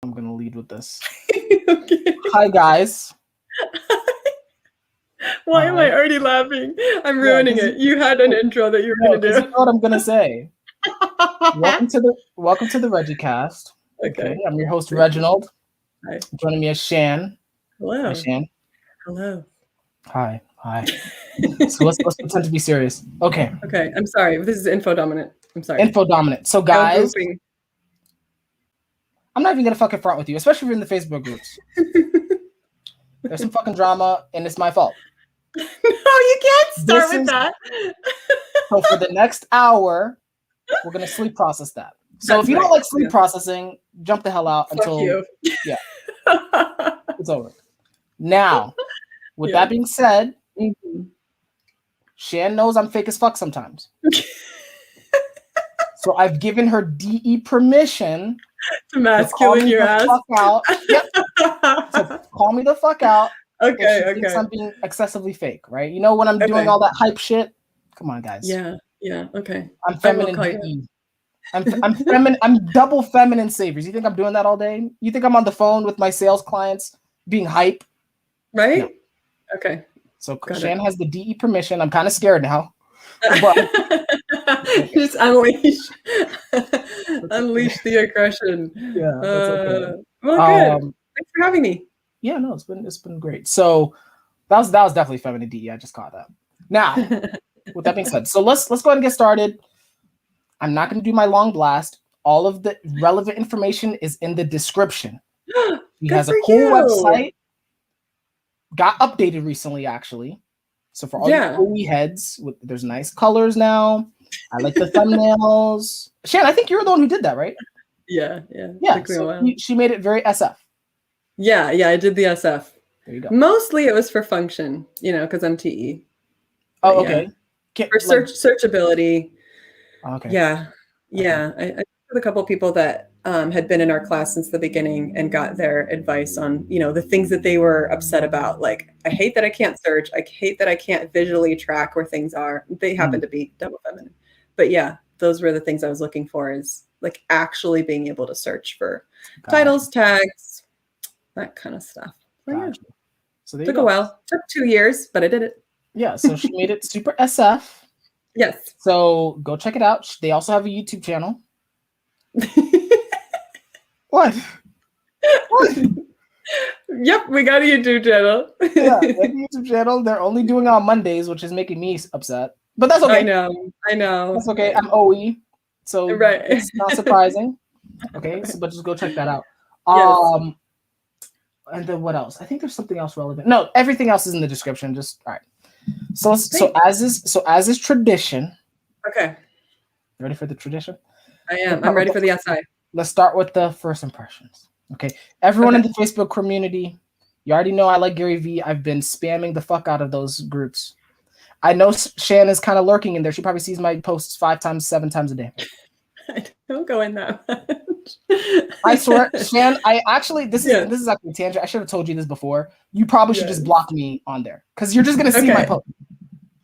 I'm going to lead with this. Okay. Hi, guys. Why am I already laughing? I'm ruining it. You had an intro that you were going to do. You know what I'm going to say. Welcome to the RegiCast. Okay. I'm your host, Reginald. Hi. Joining me is Shan. Hello. Hi, Shan. Hello. Hi. So let's pretend to be serious. Okay. Okay. I'm sorry. This is info dominant. I'm sorry. Info dominant. So guys, No grouping. I'm not even going to fucking front with you, especially if you're in the Facebook groups. There's some fucking drama and it's my fault. No, you can't start with that. So for the next hour, we're going to sleep process that. So That's if you right. don't like sleep processing, jump the hell out Fuck until you. It's over. Now, with that being said, Shan knows I'm fake as fuck sometimes. So I've given her DE permission to masculine your ass. Fuck out. Yep. So call me the fuck out. Okay. If she thinks I'm being excessively fake, right? You know when I'm doing all that hype shit? Come on, guys. Yeah. Okay. I'm feminine DE. I'm feminine. I'm double feminine saviors. You think I'm doing that all day? You think I'm on the phone with my sales clients being hype? Right? No. Okay. So Shan has the DE permission. I'm kind of scared now. But just unleash the aggression. Yeah, that's okay. Well, good. Thanks for having me. Yeah, no, it's been great. So that was definitely feminine DE. I just caught that. Now, with that being said, so let's go ahead and get started. I'm not going to do my long blast. All of the relevant information is in the description. He has a cool website. Got updated recently, actually. So for all you OE heads, there's nice colors now. I like the thumbnails. Shan, I think you're the one who did that, right? Yeah. So she made it very SF. Yeah, I did the SF. There you go. Mostly it was for function, because I'm TE. Oh, okay. For searchability. Okay. Yeah. I with a couple of people that had been in our class since the beginning and got their advice on, the things that they were upset about. Like, I hate that I can't search. I hate that I can't visually track where things are. They happen to be double feminine. But yeah, those were the things I was looking for, is like actually being able to search for titles, tags, that kind of stuff. So took a while. Took 2 years, but I did it. Yeah, so she made it super SF. Yes. So go check it out. They also have a YouTube channel. What? Yep, we got a YouTube channel. Yeah, they have a YouTube channel. They're only doing it on Mondays, which is making me upset. But that's okay. I know. That's okay. I'm OE, so it's not surprising. Okay, but just go check that out. Yes. And then what else? I think there's something else relevant. No, everything else is in the description. Just all right. So as is tradition. Okay. Ready for the tradition? I am. I'm ready for the SI. Let's start with the first impressions. Okay. Everyone in the Facebook community, you already know I like Gary Vee. I've been spamming the fuck out of those groups. I know Shan is kind of lurking in there. She probably sees my posts 5 times, 7 times a day. I don't go in that much. I swear, Shan, this is actually a tangent. I should have told you this before. You probably should just block me on there because you're just going to see my post.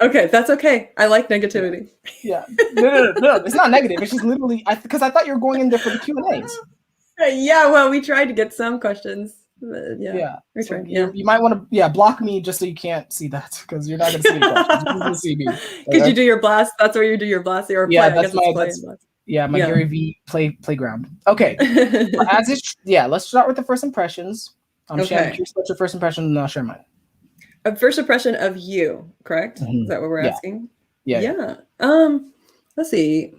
Okay, that's okay. I like negativity. Yeah. No, it's not negative. It's just literally, because I thought you were going in there for the Q&As. Yeah, well, we tried to get some questions. Yeah. So you might want to block me just so you can't see that, because you're not going to see any questions. You're going to see me. Because you do your blast. That's where you do your blast. Or my Gary Vee playground. Okay. Let's start with the first impressions. I'm curious about your first impression, and I'll share mine. A first impression of you, correct? Is that what we're asking? Yeah. Let's see.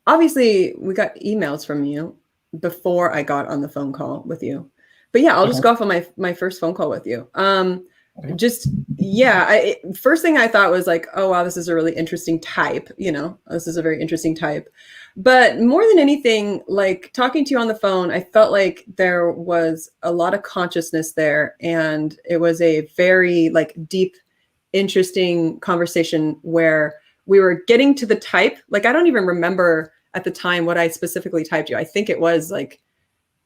Obviously, we got emails from you before I got on the phone call with you. But yeah, I'll just go off on my first phone call with you. First thing I thought was like, oh, wow, this is a really interesting type. This is a very interesting type. But more than anything, like talking to you on the phone, I felt like there was a lot of consciousness there. And it was a very deep, interesting conversation where we were getting to the type. Like, I don't even remember at the time what I specifically typed you. I think it was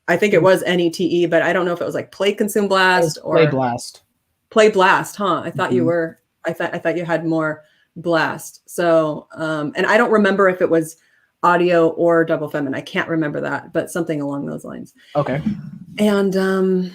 NETE, but I don't know if it was like play, consume, blast or play blast. I thought you were, I thought you had more blast. So, and I don't remember if it was audio or double feminine. I can't remember that, but something along those lines. Okay. And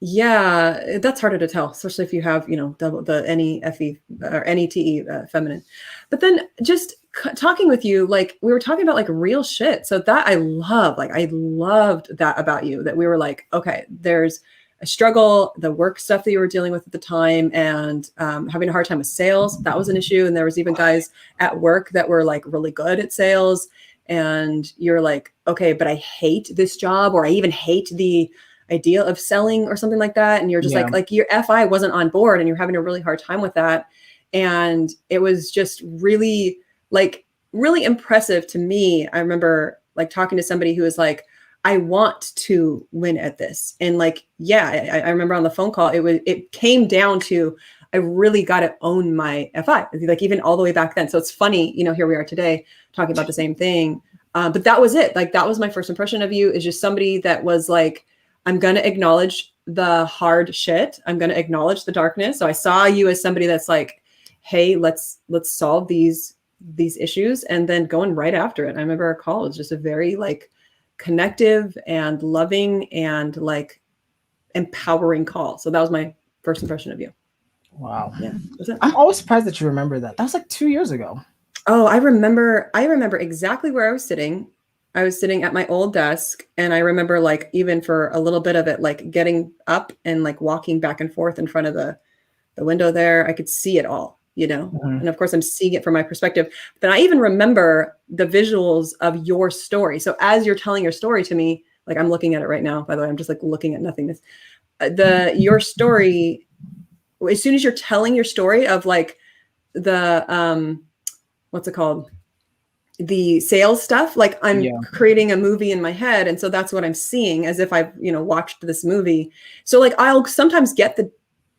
yeah, that's harder to tell, especially if you have, double the NEFE or NETE feminine. But then just talking with you, like we were talking about like real shit. So that I love, like I loved that about you, that we were like, okay, there's a struggle, the work stuff that you were dealing with at the time, and having a hard time with sales. That was an issue. And there was even guys at work that were like really good at sales. And you're like, okay, but I hate this job, or I even hate the idea of selling or something like that. And you're just like your FI wasn't on board and you're having a really hard time with that. And it was just really really impressive to me. I remember like talking to somebody who was like, I want to win at this. And like, yeah, I remember on the phone call, it came down to, I really got to own my FI, like even all the way back then. So it's funny, here we are today talking about the same thing. But that was it. Like, that was my first impression of you, is just somebody that was like, I'm going to acknowledge the hard shit. I'm going to acknowledge the darkness. So I saw you as somebody that's like, hey, let's solve these issues, and then going right after it. I remember our call was just a very like connective and loving and like empowering call. So that was my first impression of you. Wow. Yeah. I'm always surprised that you remember that. That was like 2 years ago. Oh, I remember exactly where I was sitting. I was sitting at my old desk, and I remember like even for a little bit of it, like getting up and like walking back and forth in front of the window there. I could see it all, and of course I'm seeing it from my perspective. Then I even remember the visuals of your story. So as you're telling your story to me, like I'm looking at it right now, by the way, I'm just like looking at nothingness. Your story, as soon as you're telling your story of like the, what's it called? The sales stuff, like I'm creating a movie in my head. And so that's what I'm seeing, as if I've, watched this movie. So like, I'll sometimes get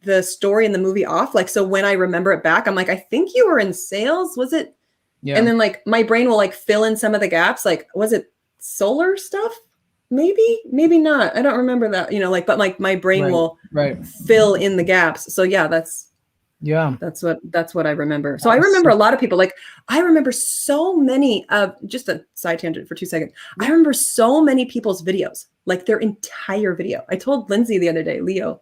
the story in the movie off. Like, so when I remember it back, I'm like, I think you were in sales, was it? Yeah. And then like my brain will like fill in some of the gaps. Like, was it solar stuff? Maybe not. I don't remember that, but like my brain will fill in the gaps. So yeah, that's what I remember. So I remember a lot of people, like I remember so many of, just a side tangent for 2 seconds. I remember so many people's videos, like their entire video. I told Lindsay the other day, Leo,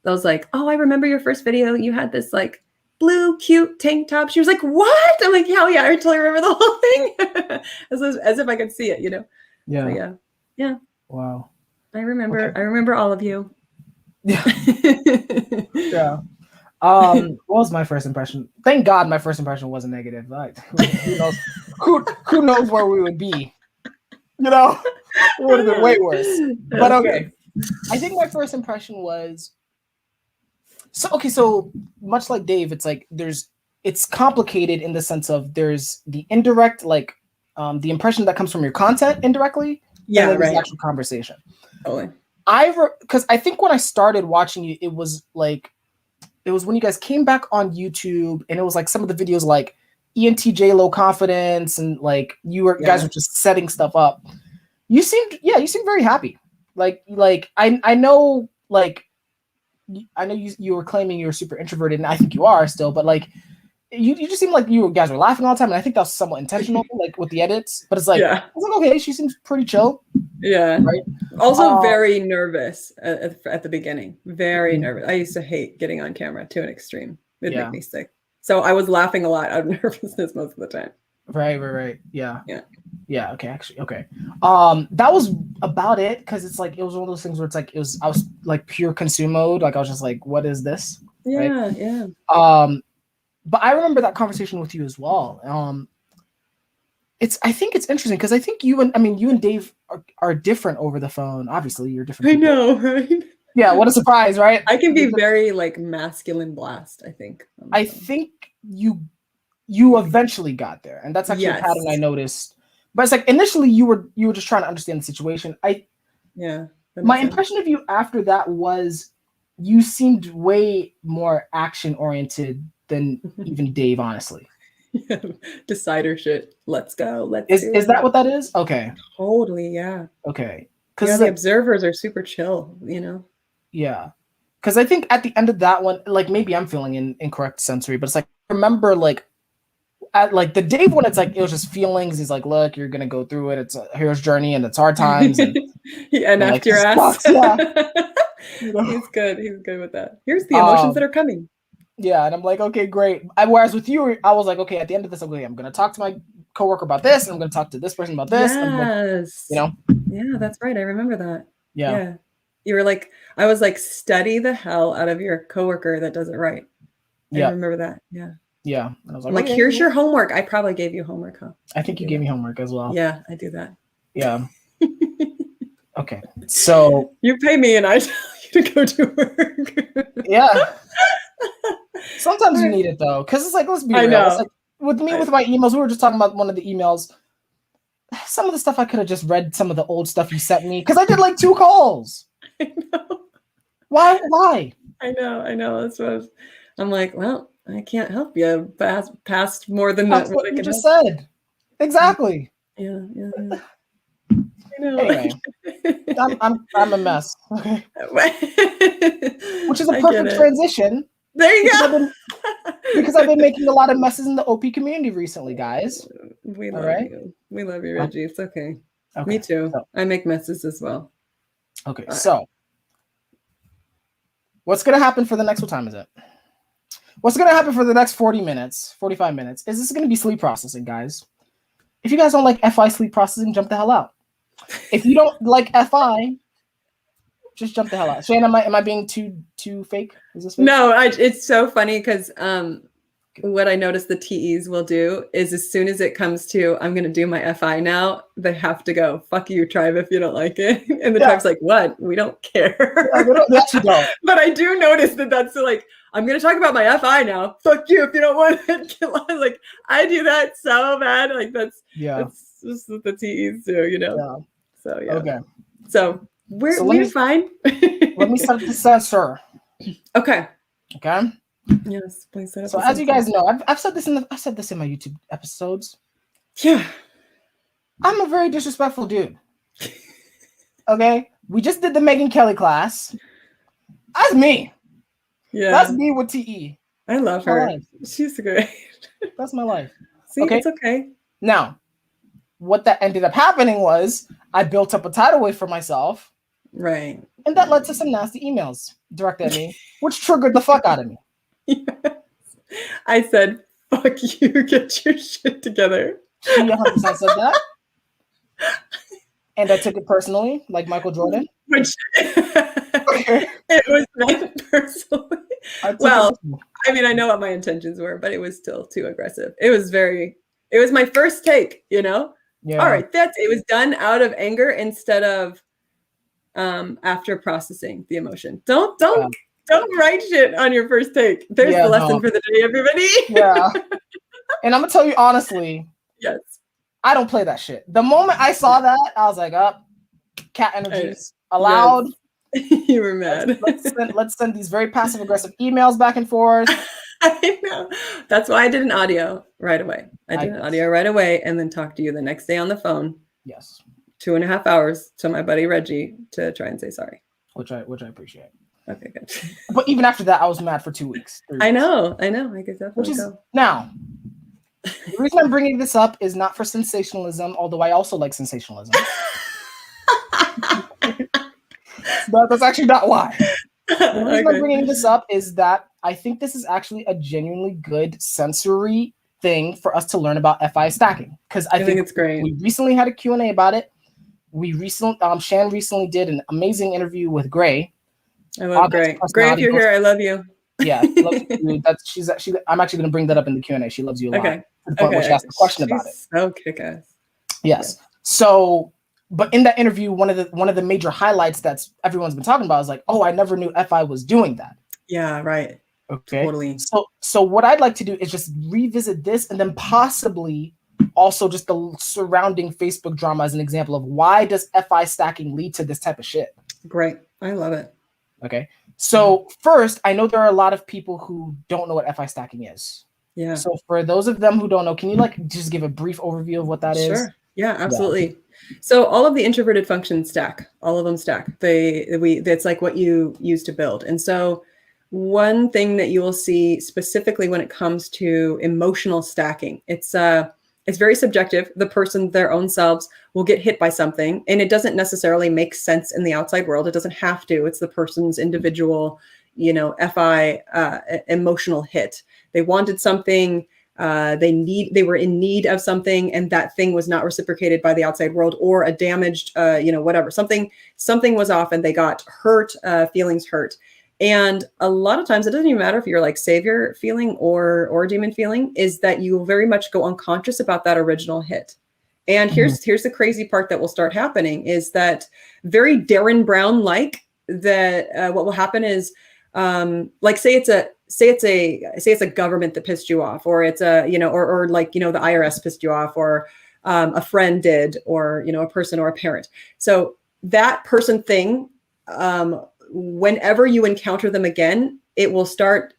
I was like, oh, I remember your first video. You had this like blue, cute tank top. She was like, what? I'm like, hell yeah, I totally remember the whole thing. as if I could see it, Yeah. So, yeah. Wow. I remember. Okay. I remember all of you. Yeah. Yeah. What was my first impression? Thank God my first impression wasn't negative. Like, who knows? Who knows where we would be? It would have been way worse. But okay. I think my first impression was so much like Dave, it's like it's complicated in the sense of there's the indirect, like the impression that comes from your content indirectly. Yeah, and right. The actual conversation. Totally. Because I think when I started watching you, it was when you guys came back on YouTube, and it was like some of the videos like ENTJ low confidence, and like guys were just setting stuff up. You seemed very happy. Like I know you were claiming you were super introverted, and I think you are still, but like you just seem like you guys were laughing all the time, and I think that was somewhat intentional, like with the edits. But it's like, I was like, okay, she seems pretty chill. Yeah. Right. Also very nervous at the beginning. Very nervous. I used to hate getting on camera to an extreme. It'd make me sick. So I was laughing a lot out of nervousness most of the time. Right. Yeah. Okay. Actually, okay. That was about it, because it's like it was one of those things where it's like I was like pure consume mode. Like I was just like, what is this? Yeah. Right? Yeah. But I remember that conversation with you as well. I think it's interesting because I think you and Dave are different over the phone. Obviously, you're different. I know, right? Yeah, what a surprise, right? I can be very like masculine blast, I think. I think you eventually got there, and that's actually a pattern I noticed. But it's like initially you were just trying to understand the situation. My impression of you after that was you seemed way more action oriented than even Dave, honestly. Yeah, decider shit. Let's go. Is that what that is? Okay. Totally, yeah. Okay. Because the observers are super chill, Yeah. Because I think at the end of that one, like maybe I'm feeling incorrect sensory, but it's like I remember like at like the Dave one, it's like it was just feelings. He's like, look, you're gonna go through it. It's a hero's journey, and it's hard times. And He NF'd like, your this ass. sucks, yeah. You know? He's good. He's good with that. Here's the emotions that are coming. Yeah, and I'm like, okay, great. Whereas with you, I was like, okay, at the end of this, I'm gonna talk to my coworker about this, and I'm gonna talk to this person about this. Yes. You know? Yeah, that's right. I remember that. Yeah. You were like, I was like, study the hell out of your coworker that does it right. Yeah. I remember that. Yeah. Yeah. And I was I'm like, here's your homework. I probably gave you homework, huh? I think you gave me homework as well. Yeah, I do that. Yeah. Okay. So you pay me and I tell you to go do work. Yeah. Sometimes you need it though, because it's like, let's be real. It's like with me with my emails, we were just talking about one of the emails. Some of the stuff I could have just read some of the old stuff you sent me because I did like 2 calls. I know. Why? I know. That's what I'm like, well, I can't help you past more than That's what you just said. Exactly. Yeah. I know. Anyway, I'm a mess. Okay. Which is a perfect transition. There you go. Because I've been making a lot of messes in the OP community recently, guys. We love you. We love you, Reggie. It's okay. Me too. So, I make messes as well. Okay, so what's going to happen for the next, what time is it? What's going to happen for the next 40 minutes, 45 minutes, is this going to be sleep processing, guys. If you guys don't like FI sleep processing, jump the hell out. If you don't like FI, just jump the hell out. Shan, am I being too fake? Is this fake? No, it's so funny because what I noticed the TEs will do is as soon as it comes to I'm going to do my FI now, they have to go, fuck you, tribe, if you don't like it. And the tribe's like, what? We don't care. Yeah, they actually don't. But I do notice that's like, I'm going to talk about my FI now. Fuck you if you don't want it. Like, I do that so bad. Like, that's just what the TEs do, you know? Yeah. So, yeah. Okay. So, we're fine. Let me start the censor. Okay. Okay. Yes, please. So as you guys know, I've said this in my YouTube episodes. Yeah. I'm a very disrespectful dude. Okay? We just did the Megyn Kelly class. That's me. Yeah. That's me with TE. I love her. She's great. That's my life. See, it's okay. Now, what that ended up happening was I built up a tidal wave for myself. Right. And that led to some nasty emails directed at me, which triggered the fuck out of me. Yes. I said, fuck you, get your shit together. She 100% said that. And I took it personally, like Michael Jordan. Which it was meant personally. Well, I mean, I know what my intentions were, but it was still too aggressive. It was my first take, you know? Yeah. All right, it was done out of anger instead of after processing the emotion. Don't write shit on your first take. There's the lesson for the day, everybody. Yeah. And I'm gonna tell you honestly. Yes. I don't play that shit. The moment I saw that, I was like, cat energies allowed. Yes. You were mad. Let's send these very passive aggressive emails back and forth. I know. That's why I did an audio right away. I did an audio right away and then talked to you the next day on the phone. Yes. 2.5 hours to my buddy Reggie to try and say sorry. Which I appreciate. Okay, good. But even after that, I was mad for 2 weeks. I know. I could definitely go. Now, the reason I'm bringing this up is not for sensationalism, although I also like sensationalism. That's actually not why. The reason I'm bringing this up is that I think this is actually a genuinely good sensory thing for us to learn about FI stacking. Because I think it's great. We recently had a Q&A about it. Shan recently did an amazing interview with Gray. I love Gray. Gray, if you're here, I love you. Yeah, loves you. I'm actually going to bring that up in the Q&A. She loves you a lot. To the point where she asked a question about it. So kick-ass. Yes. Yeah. So, but in that interview, one of the major highlights that's everyone's been talking about is like, oh, I never knew FI was doing that. Yeah, right. Okay. Totally. So what I'd like to do is just revisit this and then possibly also just the surrounding Facebook drama as an example of why does FI stacking lead to this type of shit. Great. I love it. Okay. So first, I know there are a lot of people who don't know what FI stacking is. Yeah. So for those of them who don't know, can you just give a brief overview of what that is? Sure. Yeah, absolutely. Yeah. So all of the introverted functions stack. All of them stack. It's like what you use to build. And so one thing that you will see specifically when it comes to emotional stacking. It's very subjective. The person, their own selves, will get hit by something, and it doesn't necessarily make sense in the outside world. It doesn't have to. It's the person's individual, FI emotional hit. They wanted something. They were in need of something, and that thing was not reciprocated by the outside world, or a damaged, whatever. Something was off, and they got hurt, feelings hurt. And a lot of times it doesn't even matter if you're like savior feeling or demon feeling, is that you very much go unconscious about that original hit. And here's the crazy part that will start happening is that very Darren Brown that what will happen is say it's a government that pissed you off, or it's a the IRS pissed you off, or a friend did, or a person or a parent. So that person thing, whenever you encounter them again, it will start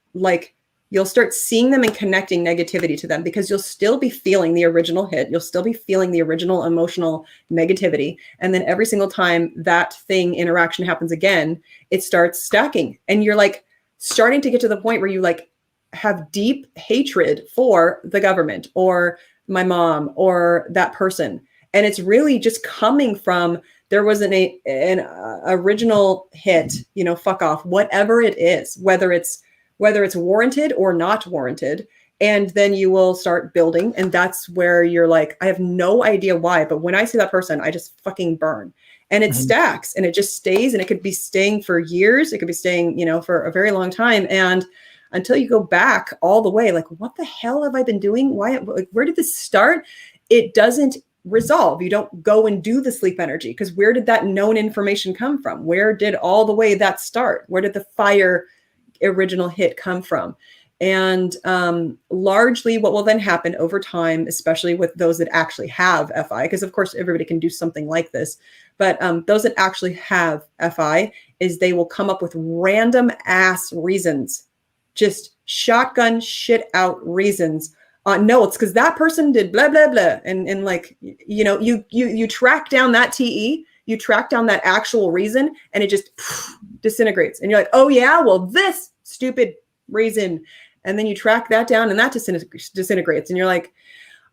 you'll start seeing them and connecting negativity to them, because you'll still be feeling the original hit. You'll still be feeling the original emotional negativity. And then every single time that interaction happens again, it starts stacking. And you're starting to get to the point where you have deep hatred for the government, or my mom, or that person. And it's really just coming from, there was an original hit, fuck off, whatever it is, whether it's warranted or not warranted. And then you will start building. And that's where you're I have no idea why, but when I see that person, I just fucking burn. And it stacks, and it just stays, and it could be staying for years. It could be staying, for a very long time. And until you go back all the way, what the hell have I been doing? Why, where did this start? It doesn't resolve. You don't go and do the sleep energy, because where did that known information come from? Where did all the way that start? Where did the fire original hit come from? And largely what will then happen over time, especially with those that actually have FI, because of course everybody can do something like this, but those that actually have FI, is they will come up with random ass reasons, just shotgun shit out reasons. No, it's because that person did blah, blah, blah. And you track down that TE, you track down that actual reason, and it just disintegrates. And you're like, oh yeah, well, this stupid reason. And then you track that down, and that disintegrates. And you're like,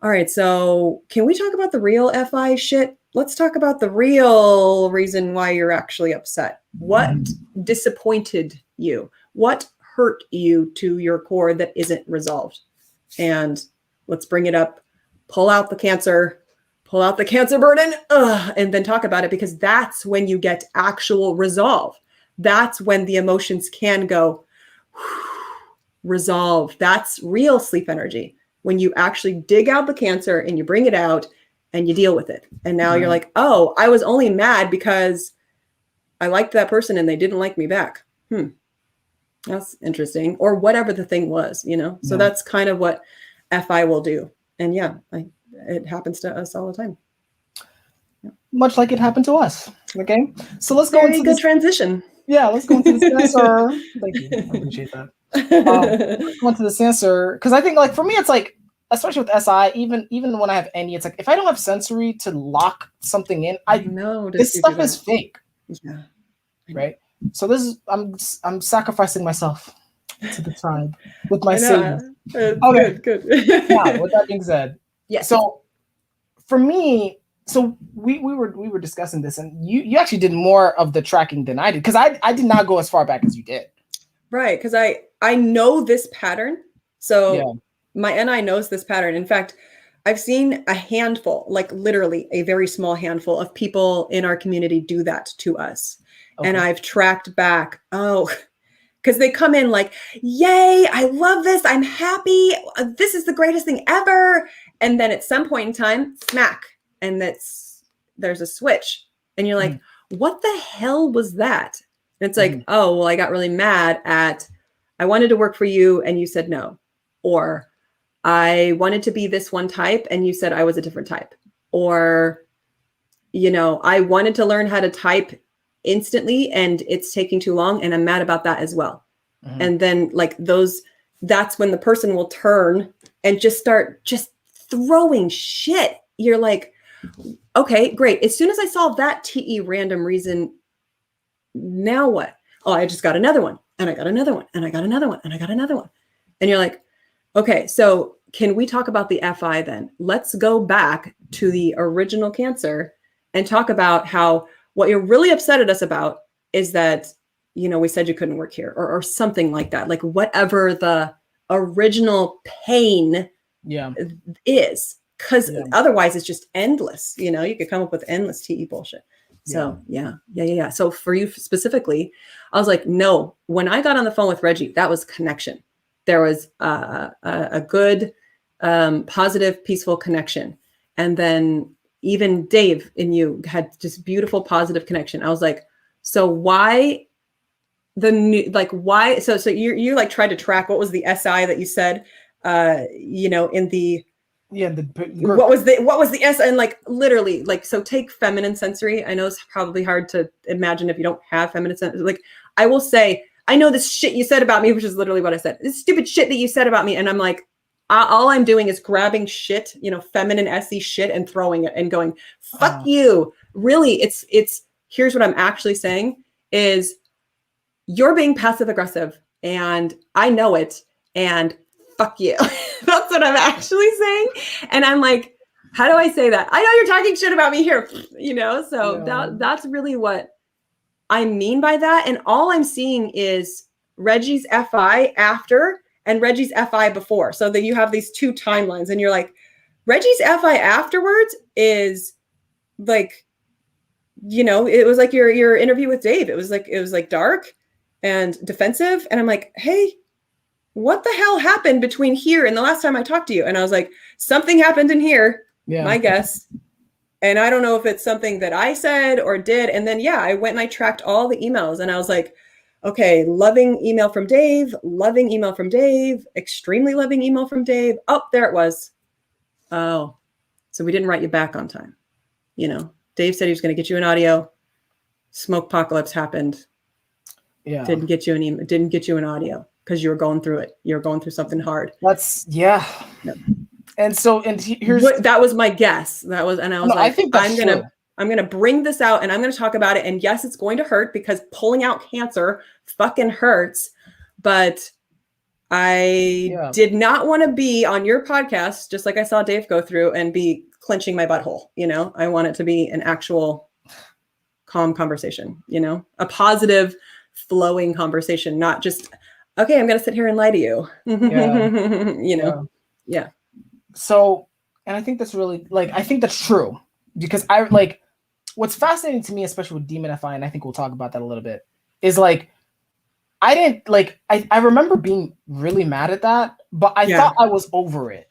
all right, so can we talk about the real FI shit? Let's talk about the real reason why you're actually upset. What disappointed you? What hurt you to your core that isn't resolved? And let's bring it up, pull out the cancer burden, and then talk about it, because that's when you get actual resolve. That's when the emotions can go resolve. That's real sleep energy. When you actually dig out the cancer and you bring it out and you deal with it. And now you're like, oh, I was only mad because I liked that person and they didn't like me back. That's interesting. Or whatever the thing was, So that's kind of what FI will do. And it happens to us all the time. Much like it happened to us. Okay. So let's go into good transition. Yeah, let's go into the sensor. Thank you. I appreciate that. Let's go into the sensor. Because I think for me, it's especially with SI, even when I have any, it's if I don't have sensory to lock something in, this stuff is fake. Yeah. Right. So I'm sacrificing myself to the tribe with my savings. Okay, good. Yeah. With that being said, yes. So for me, we were discussing this, and you actually did more of the tracking than I did, because I did not go as far back as you did. Right, because I know this pattern. So my NI knows this pattern. In fact, I've seen a handful, literally a very small handful of people in our community do that to us. Okay. And I've tracked back, because they come in yay, I love this, I'm happy, this is the greatest thing ever. And then at some point in time, smack, and there's a switch. And you're like, what the hell was that? And it's oh, well, I got really mad at, I wanted to work for you and you said no. Or I wanted to be this one type and you said I was a different type. Or, I wanted to learn how to type instantly and it's taking too long, and I'm mad about that as well. And then that's when the person will turn and just start throwing shit. You're like, okay, great. As soon as I saw that TE random reason, now what? Oh, I just got another one. and I got another one, and I got another one, and I got another one. And you're like, okay, so can we talk about the FI then? Let's go back to the original cancer and talk about how what you're really upset at us about is that, you know, we said you couldn't work here or something like that. Like whatever the original pain is, because otherwise it's just endless. You know, you could come up with endless TE bullshit. So yeah. So for you specifically, I was like, no, when I got on the phone with Reggie, that was connection. There was a good, positive, peaceful connection. And then even Dave and you had just beautiful, positive connection. I was like, so why the new, like, why? So you like tried to track what was the SI that you said, you know, in the, what was the S, and like literally like, so take feminine sensory. I know it's probably hard to imagine if you don't have feminine sensory. Like I will say, I know this shit you said about me, which is literally what I said. This stupid shit that you said about me. And I'm like, all I'm doing is grabbing shit, you know, feminine SE shit and throwing it and going, fuck you. Really, it's, here's what I'm actually saying is you're being passive aggressive and I know it. And fuck you. That's what I'm actually saying. And I'm like, how do I say that? I know you're talking shit about me here, you know? So that's really what I mean by that. And all I'm seeing is Reggie's FI after and Reggie's FI before. So that you have these two timelines and you're like, Reggie's FI afterwards is like, you know, it was like your interview with Dave. It was like dark and defensive. And I'm like, hey, what the hell happened between here and the last time I talked to you? And I was like, something happened in here, my guess. And I don't know if it's something that I said or did. And then, I went and I tracked all the emails and I was like, okay, loving email from Dave, extremely loving email from Dave. Oh, there it was. Oh, so we didn't write you back on time. You know, Dave said he was going to get you an audio. Smoke apocalypse happened. Yeah. Didn't get you an email, didn't get you an audio. Because you were going through it. You were going through something hard. And so, and here's that was my guess. That was, and I was like, I think I'm gonna bring this out and I'm gonna talk about it. And yes, it's going to hurt because pulling out cancer fucking hurts. But I did not want to be on your podcast, just like I saw Dave go through and be clenching my butthole. You know, I want it to be an actual calm conversation. You know, a positive, flowing conversation, not just. Okay, I'm going to sit here and lie to you. You know? Yeah. So, and I think that's really, like, I think that's true. Because I, like, what's fascinating to me, especially with Demon FI, and I think we'll talk about that a little bit, is, like, I didn't, like, I remember being really mad at that, but I thought I was over it.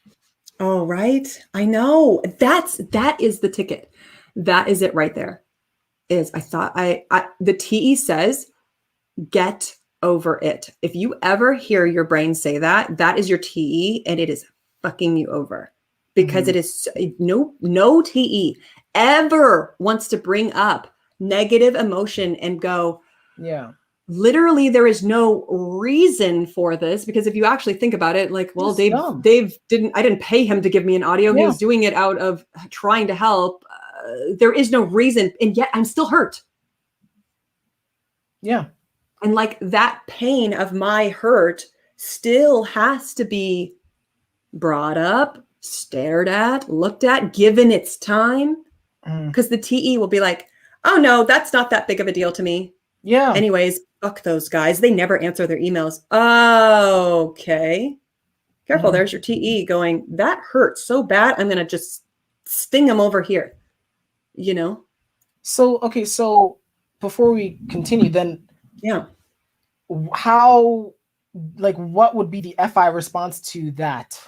Oh, right. I know. That is the ticket. That is it right there. Is I thought the TE says, get over it. If you ever hear your brain say that, that is your TE and it is fucking you over because it is no TE ever wants to bring up negative emotion and go, literally there is no reason for this because if you actually think about it, like, well, I didn't pay him to give me an audio. He was doing it out of trying to help. There is no reason. And yet I'm still hurt. Yeah. And like that pain of my hurt still has to be brought up, stared at, looked at, given its time. Because the TE will be like, oh no, that's not that big of a deal to me. Yeah. Anyways, fuck those guys. They never answer their emails. Oh, okay. Careful. There's your TE going, that hurts so bad. I'm going to just sting them over here. You know? So, okay. So before we continue then, how, like, what would be the FI response to that?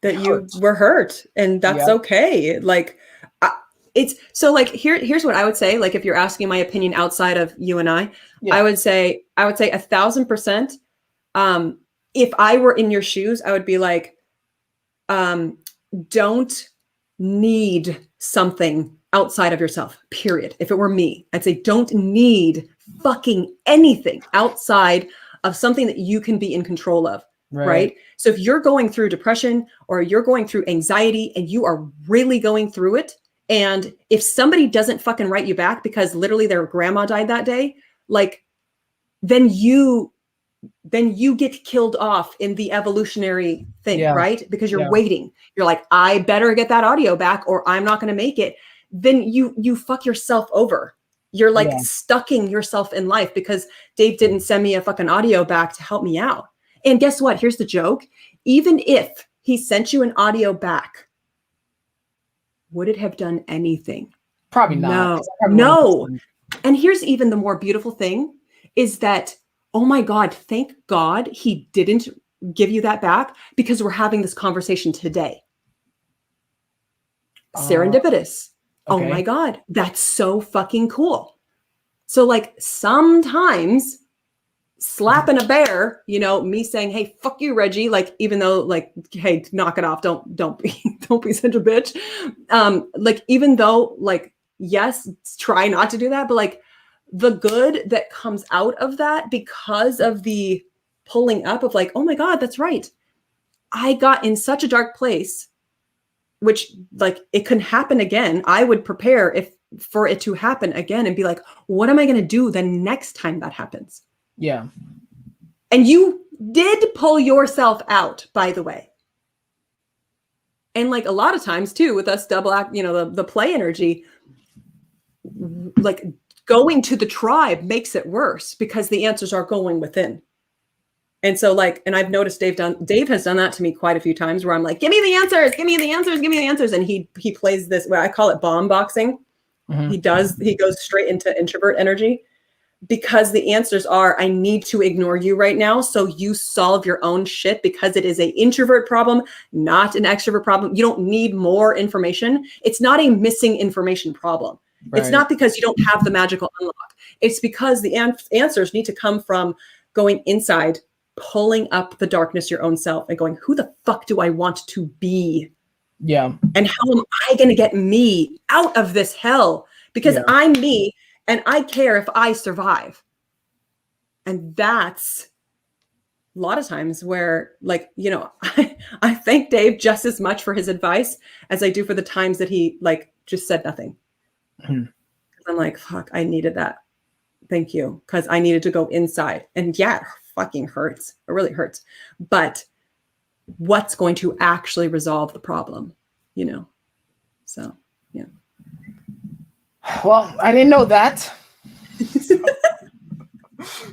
That you were hurt and that's okay. Like it's so like, here's what I would say. Like, if you're asking my opinion outside of you and I would say 1,000%. If I were in your shoes, I would be like, don't need something outside of yourself, period. If it were me, I'd say, don't need fucking anything outside of something that you can be in control of. Right. So if you're going through depression or you're going through anxiety and you are really going through it, and if somebody doesn't fucking write you back because literally their grandma died that day, like, then you get killed off in the evolutionary thing, right? Because you're waiting. You're like, I better get that audio back or I'm not going to make it. Then you fuck yourself over. You're like stucking yourself in life because Dave didn't send me a fucking audio back to help me out. And guess what? Here's the joke. Even if he sent you an audio back, would it have done anything? Probably not. No. And here's even the more beautiful thing is that, oh my God, thank God he didn't give you that back because we're having this conversation today. Serendipitous. Okay. Oh my God, that's so fucking cool. So like sometimes slapping a bear, you know, me saying, hey, fuck you, Reggie. Like, even though like, hey, knock it off. Don't be such a bitch. Like, even though like, yes, try not to do that. But like the good that comes out of that because of the pulling up of like, oh my God, that's right. I got in such a dark place, which like it can happen again. I would prepare for it to happen again and be like, what am I going to do the next time that happens? Yeah. And you did pull yourself out, by the way. And like a lot of times too, with us double act, you know, the play energy, like going to the tribe makes it worse because the answers are going within. And so like, and I've noticed Dave has done that to me quite a few times where I'm like, give me the answers, give me the answers, give me the answers. And he plays this, where I call it bomb boxing. Mm-hmm. He goes straight into introvert energy because the answers are, I need to ignore you right now. So you solve your own shit because it is an introvert problem, not an extrovert problem. You don't need more information. It's not a missing information problem. Right. It's not because you don't have the magical unlock. It's because the answers need to come from going inside, pulling up the darkness, your own self, and going, who the fuck do I want to be? Yeah. And how am I going to get me out of this hell? Because I'm me and I care if I survive. And that's a lot of times where, like, you know, I thank Dave just as much for his advice as I do for the times that he like just said nothing. Mm-hmm. I'm like, fuck, I needed that. Thank you. Because I needed to go inside. And yeah, it fucking hurts. It really hurts. But what's going to actually resolve the problem, you know? So, yeah. Well, I didn't know that.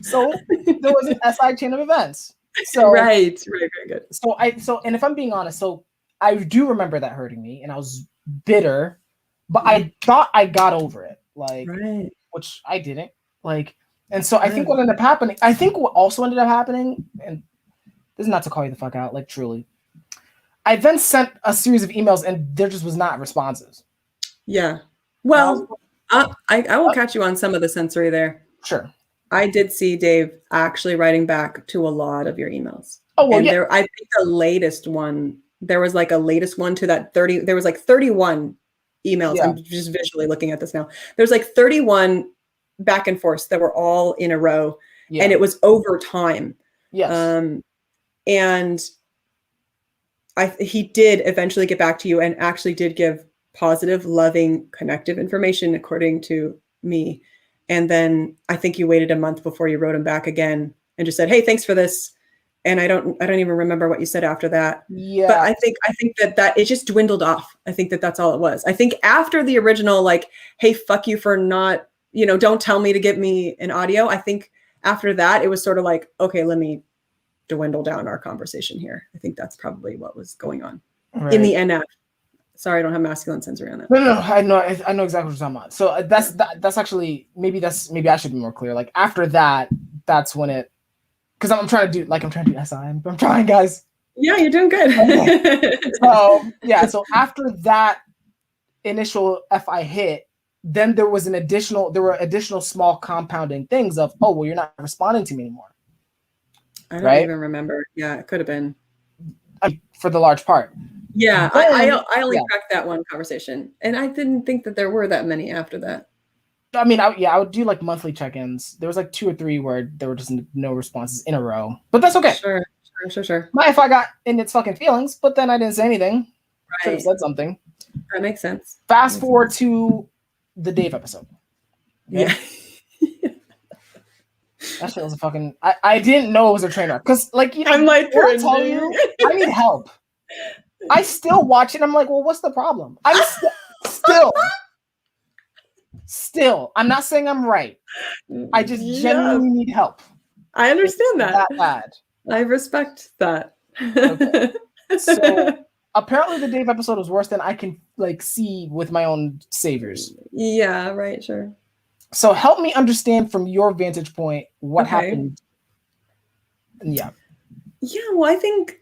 So there was an SI chain of events. So right, very good. And if I'm being honest, so I do remember that hurting me, and I was bitter, but I thought I got over it, like, which I didn't, like, and so I think what ended up happening, I think what also ended up happening, and this is not to call you the fuck out, like, truly, I then sent a series of emails, and there just was not responses. Yeah. Well, I will catch you on some of the sensory there. Sure. I did see Dave actually writing back to a lot of your emails. Oh, well, and I think the latest one, there was like a latest one to that 30, there was like 31 emails. Yeah. I'm just visually looking at this now. There's like 31 back and forths that were all in a row, and it was over time. Yes. And he did eventually get back to you and actually did give positive, loving, connective information according to me. And then I think you waited a month before you wrote him back again and just said, hey, thanks for this. And I don't even remember what you said after that. Yeah. But I think that it just dwindled off. I think that's all it was. I think after the original, like, hey, fuck you for not, you know, don't tell me to give me an audio. I think after that, it was sort of like, okay, let me dwindle down our conversation here. I think that's probably what was going on in the NF. Sorry, I don't have masculine sensory on that. No, I know exactly what you're talking about. So that's actually, maybe I should be more clear. Like, after that, that's when it, because I'm trying to do SI. I'm trying, guys. Yeah, you're doing good. Okay. So after that initial FI hit, then there were additional small compounding things of, oh, well, you're not responding to me anymore. I don't even remember. Yeah, it could have been. For the large part. Yeah, I only tracked that one conversation, and I didn't think that there were that many after that. I mean, I would do like monthly check-ins. There was like 2 or 3 where there were just no responses in a row, but that's okay. Sure. My FI got in its fucking feelings, but then I didn't say anything. Could have said something. That makes sense. Fast forward to the Dave episode. Okay? Yeah. That shit was a fucking. I didn't know it was a train wreck because, like, you know, I'm like, I tell you, I need help. I still watch it. I'm like, well, what's the problem? I'm still. I'm not saying I'm right. I just genuinely need help. I understand it's that. bad. I respect that. Okay. So apparently, the Dave episode was worse than I can like see with my own saviors. Yeah. Right. Sure. So help me understand from your vantage point what happened. Yeah. Yeah, well, I think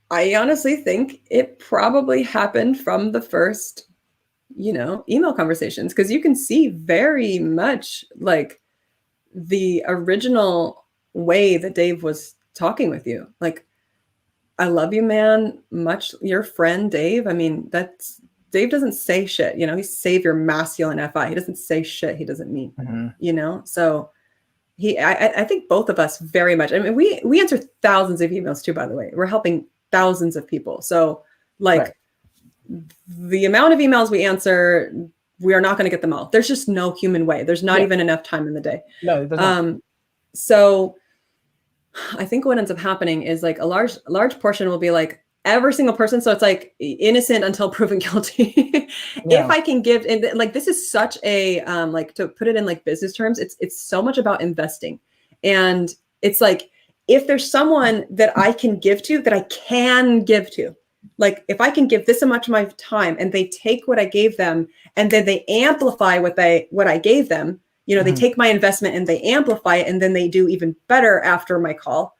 I honestly think it probably happened from the first, email conversations, because you can see very much like the original way that Dave was talking with you. Like, I love you, man. Much your friend, Dave. I mean, Dave doesn't say shit, he's savior masculine FI. He doesn't say shit he doesn't mean, so I think both of us very much. I mean, we answer thousands of emails too, by the way. We're helping thousands of people. So like the amount of emails we answer, we are not going to get them all. There's just no human way. There's not even enough time in the day. No, it doesn't. So I think what ends up happening is like a large portion will be like every single person. So it's like innocent until proven guilty. If I can give, and like, this is such a, like, to put it in like business terms, it's so much about investing. And it's like, if there's someone that I can give to, like, if I can give this much of my time and they take what I gave them and then they amplify what I gave them, they take my investment and they amplify it. And then they do even better after my call,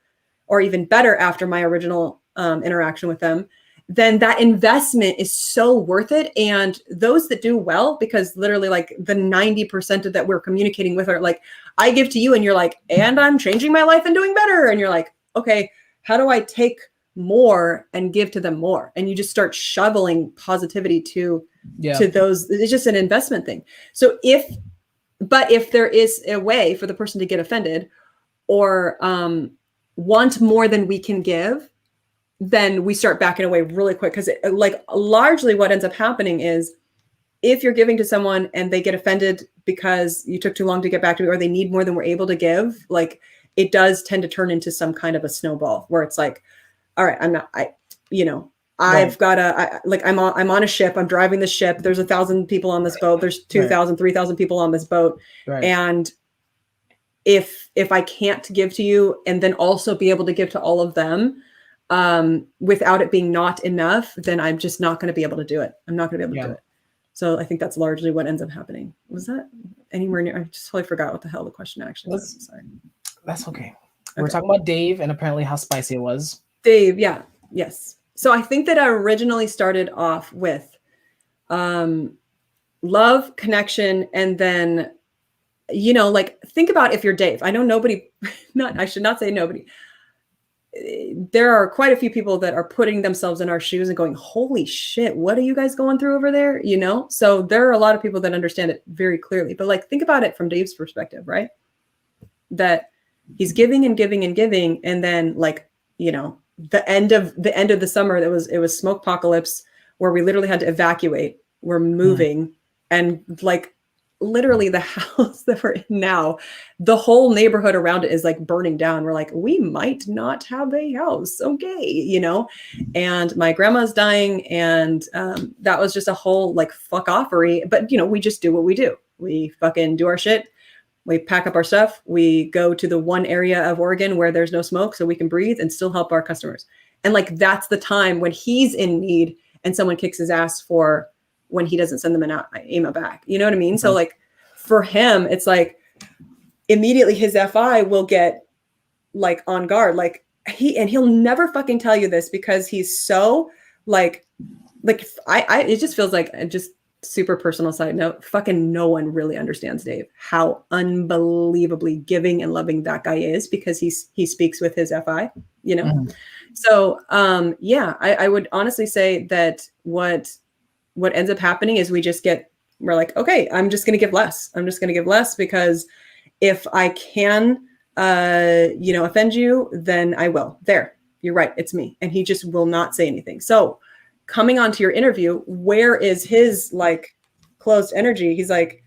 or even better after my original interaction with them, then that investment is so worth it. And those that do well, because literally like the 90% of that we're communicating with are like, I give to you and you're like, and I'm changing my life and doing better. And you're like, okay, how do I take more and give to them more? And you just start shoveling positivity to those. It's just an investment thing. So if there is a way for the person to get offended or want more than we can give, then we start backing away really quick. Because like largely what ends up happening is if you're giving to someone and they get offended because you took too long to get back to me, or they need more than we're able to give, like it does tend to turn into some kind of a snowball where it's like, all right, I've got I'm on a ship, I'm driving the ship. There's 1,000 people on this boat. There's 2,000, 3,000 people on this boat. And if I can't give to you and then also be able to give to all of them, without it being not enough, then I'm just not going to be able to do it. I'm not going to be able to do it. So I think that's largely what ends up happening. Was that anywhere near? I just totally forgot what the hell the question actually was. Sorry. That's okay. We're talking about Dave and apparently how spicy it was. Dave, yeah. Yes. So I think that I originally started off with love, connection, and then, like, think about if you're Dave. I know I should not say nobody. There are quite a few people that are putting themselves in our shoes and going, holy shit, what are you guys going through over there? So there are a lot of people that understand it very clearly, but like, think about it from Dave's perspective, right? That he's giving and giving and giving. And then like, the end of the summer, it was smoke apocalypse where we literally had to evacuate. We're moving and like, literally the house that we're in now, the whole neighborhood around it is like burning down. We're like, we might not have a house. Okay. And my grandma's dying. And that was just a whole like fuck offery. But we just do what we do. We fucking do our shit. We pack up our stuff. We go to the one area of Oregon where there's no smoke so we can breathe and still help our customers. And like, that's the time when he's in need and someone kicks his ass for when he doesn't send them an email back. You know what I mean? So like for him, it's like immediately his FI will get like on guard. Like he'll never fucking tell you this because he's so like it just feels like just super personal side note. Fucking no one really understands Dave, how unbelievably giving and loving that guy is because he speaks with his FI, So I would honestly say that what ends up happening is we're like, okay, I'm just going to give less. I'm just going to give less because if I can, offend you, then I will. There, you're right. It's me. And he just will not say anything. So coming onto your interview, where is his like closed energy? He's like,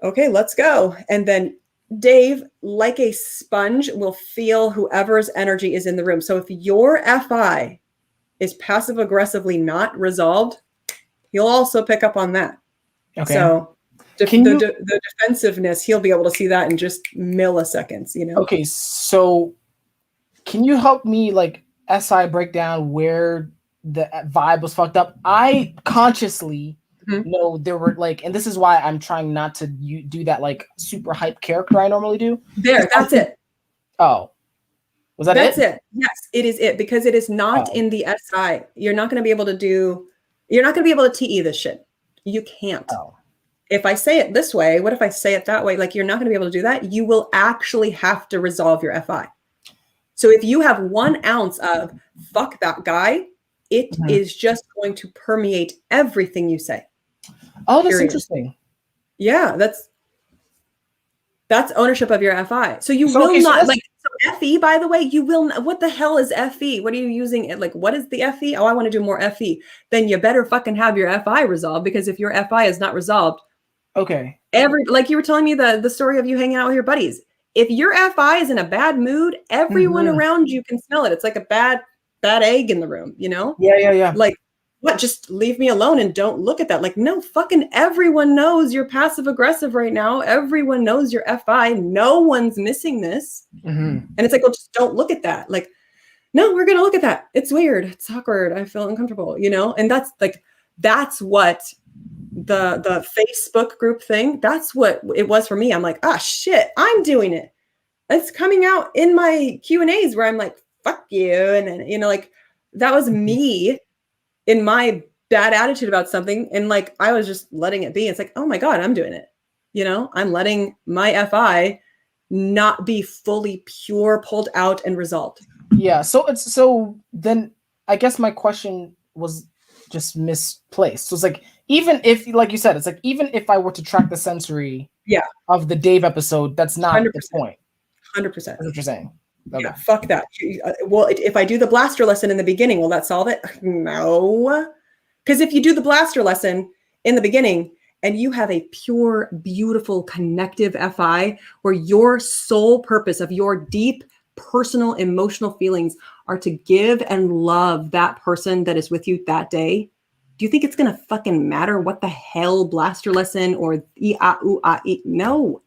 okay, let's go. And then Dave, like a sponge, will feel whoever's energy is in the room. So if your FI is passive aggressively not resolved, he'll also pick up on that. Okay. So the defensiveness, he'll be able to see that in just milliseconds, you know? Okay, so can you help me like SI break down where the vibe was fucked up? I consciously know there were like, and this is why I'm trying not to do that like super hype character I normally do. That's it. Oh, was that That's it? it. Yes, it is it, because it is not in the SI. You're not going to be able to you're not going to be able to TE this shit. You can't. Oh. If I say it this way, what if I say it that way? Like, you're not going to be able to do that. You will actually have to resolve your FI. So if you have 1 ounce of fuck that guy, it is just going to permeate everything you say. Oh, that's interesting. Yeah, that's ownership of your FI. So you will not like, so FE, by the way, you will, what the hell is FE? What are you using it? Like, what is the FE? Oh, I want to do more FE. Then you better fucking have your FI resolved, because if your FI is not resolved, okay. Like you were telling me the story of you hanging out with your buddies. If your FI is in a bad mood, everyone around you can smell it. It's like a bad egg in the room, you know? Yeah. Like, what? Just leave me alone and don't look at that. Like, no, fucking everyone knows you're passive aggressive right now. Everyone knows your FI. No one's missing this. And it's like, well, just don't look at that. Like, no, we're going to look at that. It's weird. It's awkward. I feel uncomfortable, you know? And that's what the Facebook group thing, that's what it was for me. I'm like, ah, shit, I'm doing it. It's coming out in my Q&As where I'm like, fuck you. And then, you know, like, that was me in my bad attitude about something. And like, I was just letting it be. It's like, oh my God, I'm doing it. You know, I'm letting my FI not be fully pure, pulled out and resolved. Yeah. So then I guess my question was just misplaced. So it's like, even if, like you said, it's like, even if I were to track the sensory of the Dave episode, that's not 100%. the point. 100%. That's what you're saying. Okay. Yeah, fuck that. Well, if I do the blaster lesson in the beginning, will that solve it? No. Because if you do the blaster lesson in the beginning and you have a pure, beautiful, connective FI where your sole purpose of your deep, personal, emotional feelings are to give and love that person that is with you that day, do you think it's going to fucking matter what the hell blaster lesson or no.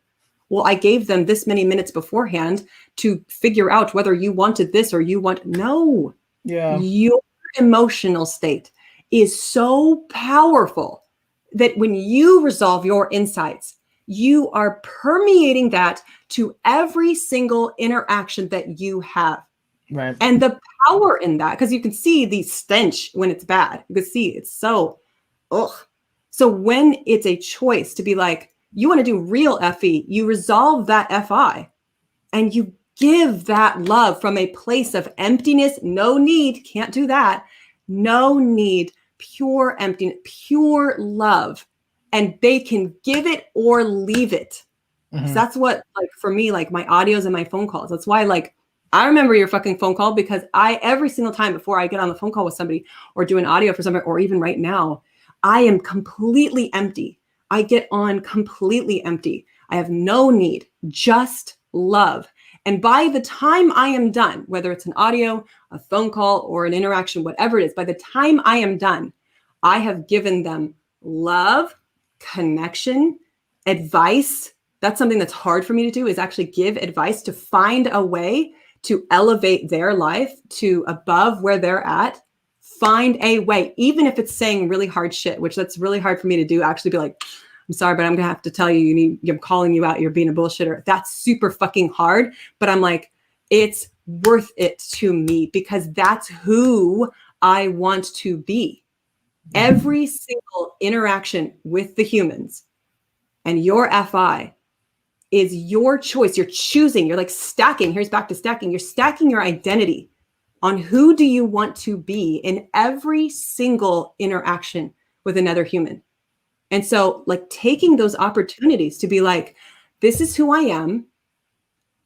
Well, I gave them this many minutes beforehand to figure out whether you wanted this or you want. No. Yeah. Your emotional state is so powerful that when you resolve your insights, you are permeating that to every single interaction that you have. Right. And the power in that, because you can see the stench when it's bad. You can see it's so, ugh. So when it's a choice to be like, you want to do real FE, you resolve that FI and you give that love from a place of emptiness, no need, can't do that, no need, pure emptiness, pure love. And they can give it or leave it. So that's what, like, for me, like my audios and my phone calls. That's why, like, I remember your fucking phone call, because every single time before I get on the phone call with somebody or do an audio for somebody, or even right now, I am completely empty. I get on completely empty. I have no need, just love. And by the time I am done, whether it's an audio, a phone call, or an interaction, whatever it is, by the time I am done, I have given them love, connection, advice. That's something that's hard for me to do, is actually give advice to find a way to elevate their life to above where they're at. Find a way, even if it's saying really hard shit, which that's really hard for me to do, actually be like, I'm sorry, but I'm gonna have to tell you, I'm calling you out, you're being a bullshitter. That's super fucking hard. But I'm like, it's worth it to me, because that's who I want to be. Every single interaction with the humans and your FI is your choice. You're choosing, you're like stacking. Here's back to stacking. You're stacking your identity on who do you want to be in every single interaction with another human. And so, like, taking those opportunities to be like, this is who I am,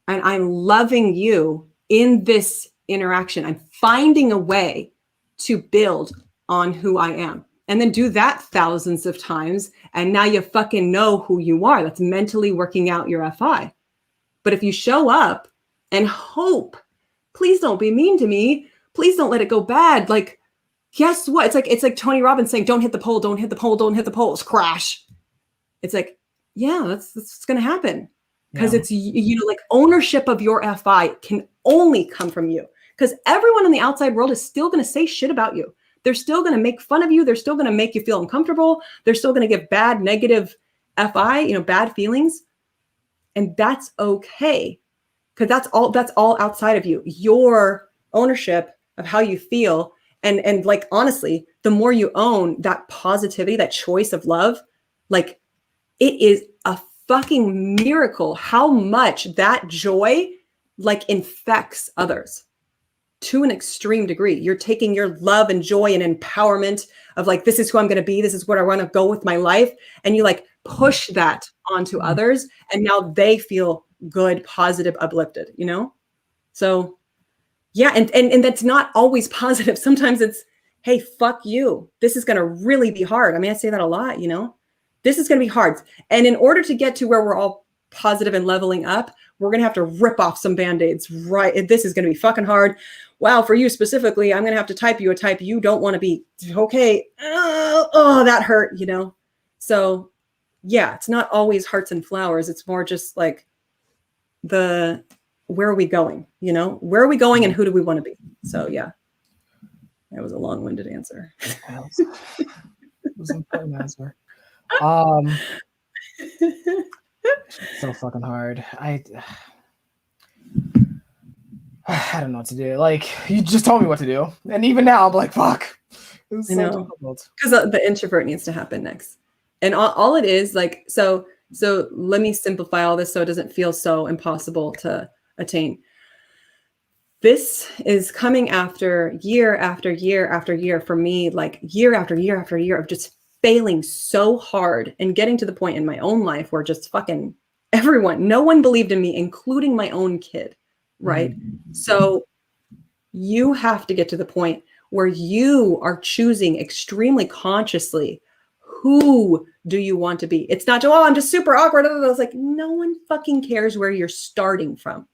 and I'm loving you in this interaction. I'm finding a way to build on who I am. And then do that thousands of times. And now you fucking know who you are. That's mentally working out your FI. But if you show up and hope, please don't be mean to me. Please don't let it go bad. Like, guess what? It's like Tony Robbins saying, don't hit the pole, don't hit the pole, don't hit the poles, crash. It's like, yeah, that's what's going to happen. Because it's, like ownership of your FI can only come from you. Because everyone in the outside world is still going to say shit about you. They're still going to make fun of you. They're still going to make you feel uncomfortable. They're still going to give bad, negative FI, bad feelings. And that's okay. Because that's all outside of you. Your ownership of how you feel. And like, honestly, the more you own that positivity, that choice of love, like, it is a fucking miracle how much that joy like infects others to an extreme degree. You're taking your love and joy and empowerment of like, this is who I'm going to be. This is what I want to go with my life. And you like push that onto others. And now they feel good, positive, uplifted, So yeah. And that's not always positive. Sometimes it's, hey, fuck you. This is going to really be hard. I mean, I say that a lot, This is going to be hard. And in order to get to where we're all positive and leveling up, we're going to have to rip off some Band-Aids, right? This is going to be fucking hard. Wow, for you specifically, I'm going to have to type you a type you don't want to be. Okay. Oh, that hurt, So yeah, it's not always hearts and flowers. It's more just like where are we going? Where are we going and who do we want to be? So yeah, that was a long-winded answer. It was an important answer. So fucking hard. I don't know what to do. Like, you just told me what to do, and even now I'm like, fuck. It's so difficult. Because the introvert needs to happen next, and all it is like so. Let me simplify all this so it doesn't feel so impossible to attain. This is coming after year after year after year for me, like year after year after year of just failing so hard and getting to the point in my own life where just fucking everyone, no one believed in me, including my own kid, right? Mm-hmm. So you have to get to the point where you are choosing extremely consciously who do you want to be. It's not, oh, I'm just super awkward. I was like, no one fucking cares where you're starting from,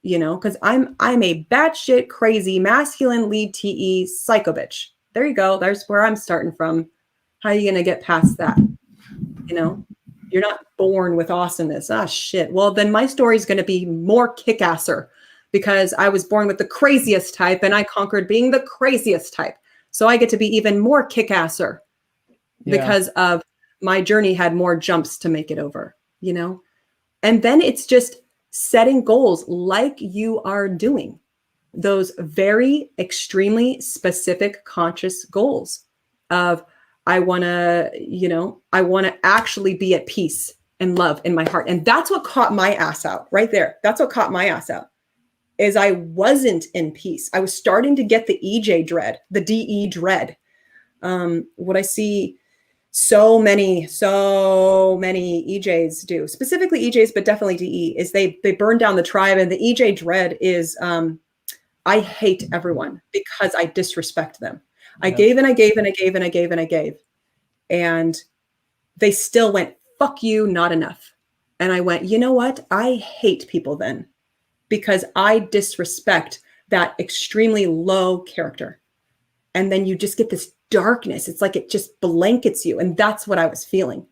because I'm a batshit crazy masculine lead TE psycho bitch. There you go. There's where I'm starting from. How are you going to get past that? You're not born with awesomeness. Ah, shit. Well, then my story is going to be more kick-asser because I was born with the craziest type and I conquered being the craziest type. So I get to be even more kick-asser because of my journey had more jumps to make it over, And then it's just setting goals like you are doing. Those very extremely specific conscious goals of, I want to actually be at peace and love in my heart. And that's what caught my ass out right there. That's what caught my ass out is I wasn't in peace. I was starting to get the EJ dread, the DE dread. What I see so many EJs do, specifically EJs, but definitely DE, is they burn down the tribe. And the EJ dread is, I hate everyone because I disrespect them. I gave and I gave and I gave and I gave and I gave. And they still went, fuck you, not enough. And I went, you know what? I hate people then because I disrespect that extremely low character. And then you just get this darkness. It's like it just blankets you. And that's what I was feeling.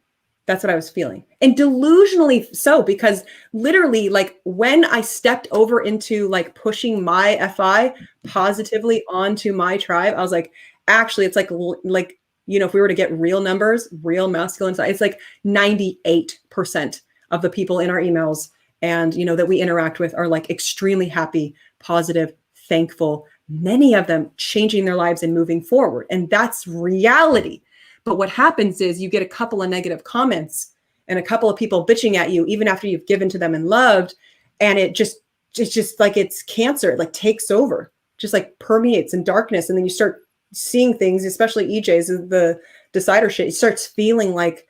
That's what I was feeling. And delusionally so, because literally like when I stepped over into like pushing my FI positively onto my tribe, I was like, actually, it's like, if we were to get real numbers, real masculine side, it's like 98% of the people in our emails and, that we interact with are like extremely happy, positive, thankful, many of them changing their lives and moving forward. And that's reality. But what happens is you get a couple of negative comments and a couple of people bitching at you, even after you've given to them and loved. And it's just like it's cancer. It like takes over, just like permeates in darkness. And then you start seeing things, especially EJs, the decider shit. It starts feeling like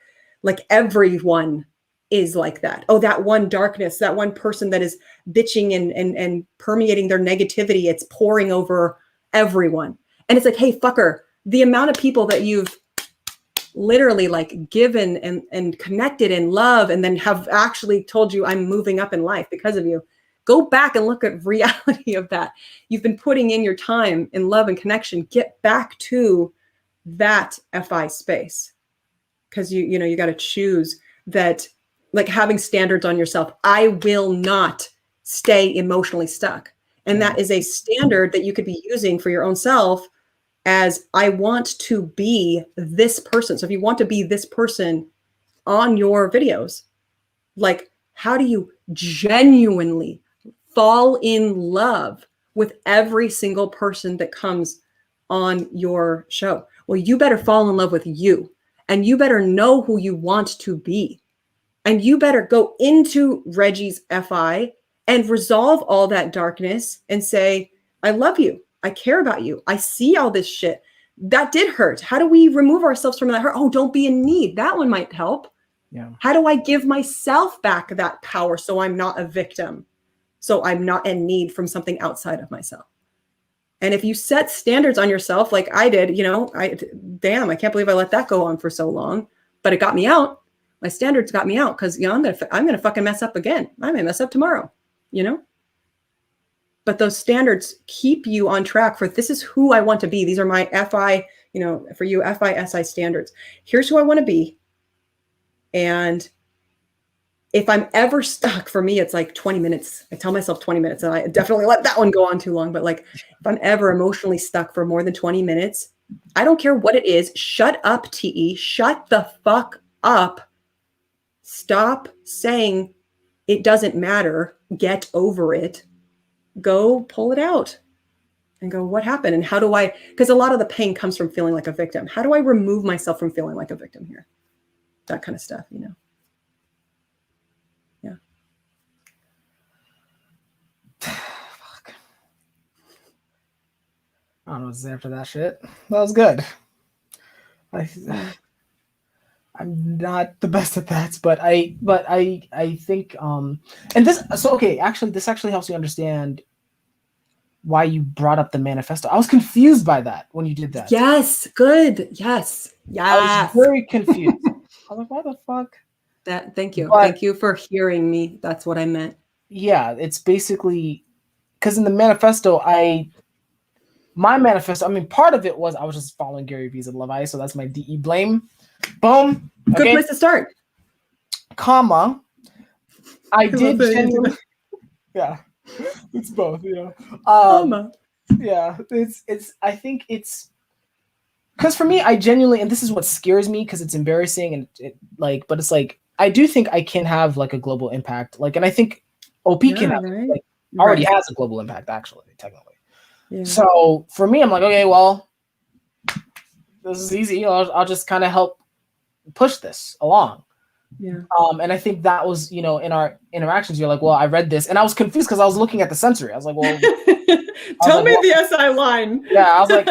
everyone is like that. Oh, that one darkness, that one person that is bitching and permeating their negativity. It's pouring over everyone. And it's like, hey, fucker, the amount of people that you've literally like given and connected in love, and then have actually told you I'm moving up in life because of you. Go back and look at reality of that. You've been putting in your time in love and connection. Get back to that FI space. Because you got to choose that, like having standards on yourself. I will not stay emotionally stuck. And that is a standard that you could be using for your own self as I want to be this person. So if you want to be this person on your videos, like how do you genuinely fall in love with every single person that comes on your show? Well, you better fall in love with you. And you better know who you want to be. And you better go into Reggie's FI and resolve all that darkness and say, I love you. I care about you. I see all this shit. That did hurt. How do we remove ourselves from that hurt? Oh, don't be in need. That one might help. Yeah. How do I give myself back that power so I'm not a victim? So I'm not in need from something outside of myself. And if you set standards on yourself, like I did, I can't believe I let that go on for so long, but it got me out. My standards got me out because, I'm going to fucking mess up again. I may mess up tomorrow, but those standards keep you on track for, this is who I want to be. These are my FI, for you, FI, SI standards. Here's who I want to be. And if I'm ever stuck, for me, it's like 20 minutes. I tell myself 20 minutes, and I definitely let that one go on too long. But like, if I'm ever emotionally stuck for more than 20 minutes, I don't care what it is. Shut up, TE. Shut the fuck up. Stop saying it doesn't matter. Get over it. Go pull it out and go, what happened? And how do I, because a lot of the pain comes from feeling like a victim. How do I remove myself from feeling like a victim here? That kind of stuff, Yeah. Fuck. I don't know what's after that shit. That was good. I'm not the best at that, but I think and this this actually helps me understand why you brought up the manifesto. I was confused by that when you did that. Yes, good. Yes. I was very confused. I was like, why the fuck? Thank you. Thank you for hearing me. That's what I meant. Yeah, it's basically because in the manifesto, part of it was I was just following Gary Vee's advice, so that's my DE blame. Boom. Good place to start. Comma. I did genuinely. Yeah, it's both. Comma. Yeah, it's. I think it's because for me, I genuinely, and this is what scares me because it's embarrassing and but it's like I do think I can have like a global impact, and I think OP can have already has a global impact actually, technically. Yeah. So for me, I'm like, okay, well, this is easy. I'll just kind of help push this along. Yeah. And I think that was, in our interactions, you're like, well, I read this and I was confused because I was looking at the sensory. I was like, well, tell me the SI line. Yeah. I was like,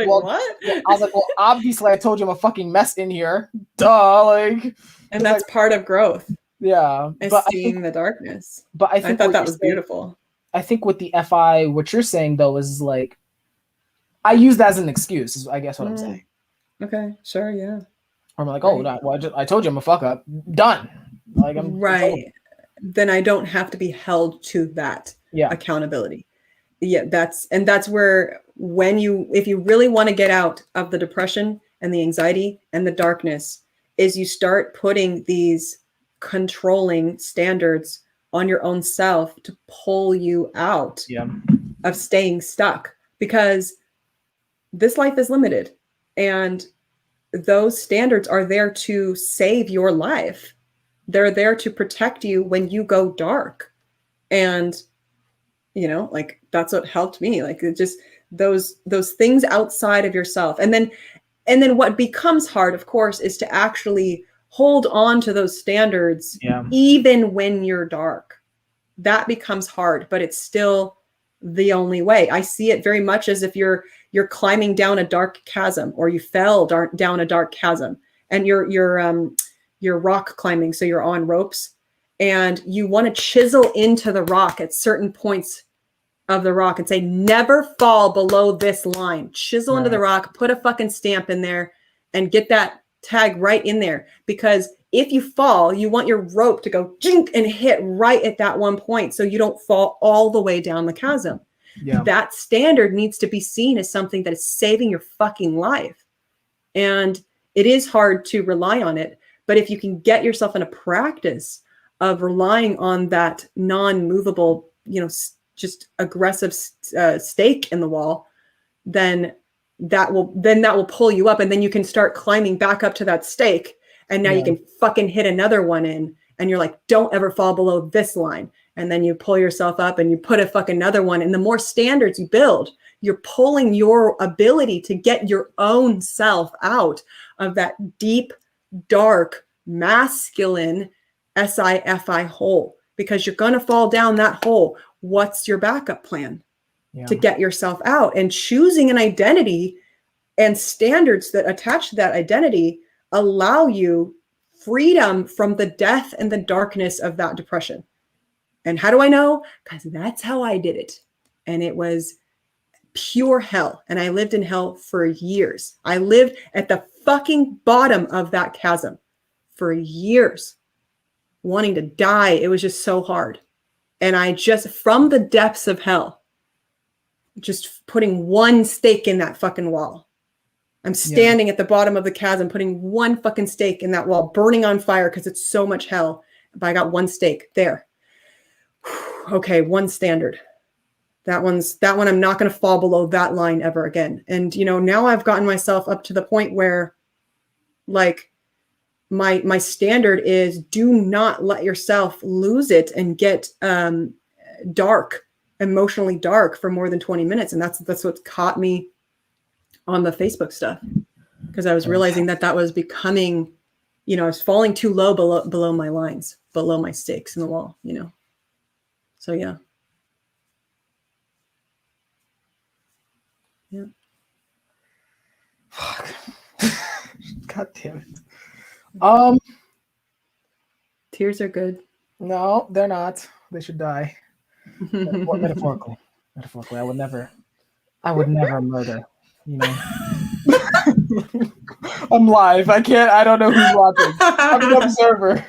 well, what? I was like, well, obviously I told you I'm a fucking mess in here. Duh. And that's part of growth. Yeah. Is seeing the darkness. But I thought that was beautiful. I think with the FI, what you're saying though, is like, I use that as an excuse, is I guess what I'm saying. Okay. Sure. Yeah. I'm like, I told you I'm a fuck up. Done. I'm right. Then I don't have to be held to that accountability. Yeah, that's where if you really want to get out of the depression and the anxiety and the darkness, is you start putting these controlling standards on your own self to pull you out of staying stuck, because this life is limited and those standards are there to save your life. They're there to protect you when you go dark. And, that's what helped me. It just those things outside of yourself. And then what becomes hard, of course, is to actually hold on to those standards, even when you're dark. That becomes hard, but it's still the only way. I see it very much as if you're climbing down a dark chasm, or you fell down a dark chasm, and you're rock climbing. So you're on ropes and you want to chisel into the rock at certain points of the rock and say, never fall below this line. Chisel into the rock, put a fucking stamp in there and get that tag right in there, because if you fall, you want your rope to go jink and hit right at that one point so you don't fall all the way down the chasm. Yeah. That standard needs to be seen as something that is saving your fucking life. And it is hard to rely on it, but if you can get yourself in a practice of relying on that non-movable, just aggressive stake in the wall, then that will pull you up, and then you can start climbing back up to that stake. And now you can fucking hit another one in, and you're like, don't ever fall below this line. And then you pull yourself up and you put a fucking another one. And the more standards you build, you're pulling your ability to get your own self out of that deep, dark, masculine SIFI hole, because you're going to fall down that hole. What's your backup plan to get yourself out? And choosing an identity and standards that attach to that identity allow you freedom from the death and the darkness of that depression. And how do I know? Because that's how I did it. And it was pure hell. And I lived in hell for years. I lived at the fucking bottom of that chasm for years, wanting to die. It was just so hard. And I just, from the depths of hell, just putting one stake in that fucking wall. I'm standing at the bottom of the chasm, putting one fucking stake in that wall, burning on fire because it's so much hell. But I got one stake there. Okay, one standard. That one, I'm not going to fall below that line ever again. And, now I've gotten myself up to the point where, like, my standard is do not let yourself lose it and get emotionally dark for more than 20 minutes. And that's what caught me on the Facebook stuff, because I was realizing that was becoming, I was falling too low below my lines, below my stakes in the wall, So yeah. Fuck. God damn it. Tears are good. No, they're not. They should die. Metaphorically. I would never murder, I'm live. I don't know who's watching. I'm an observer.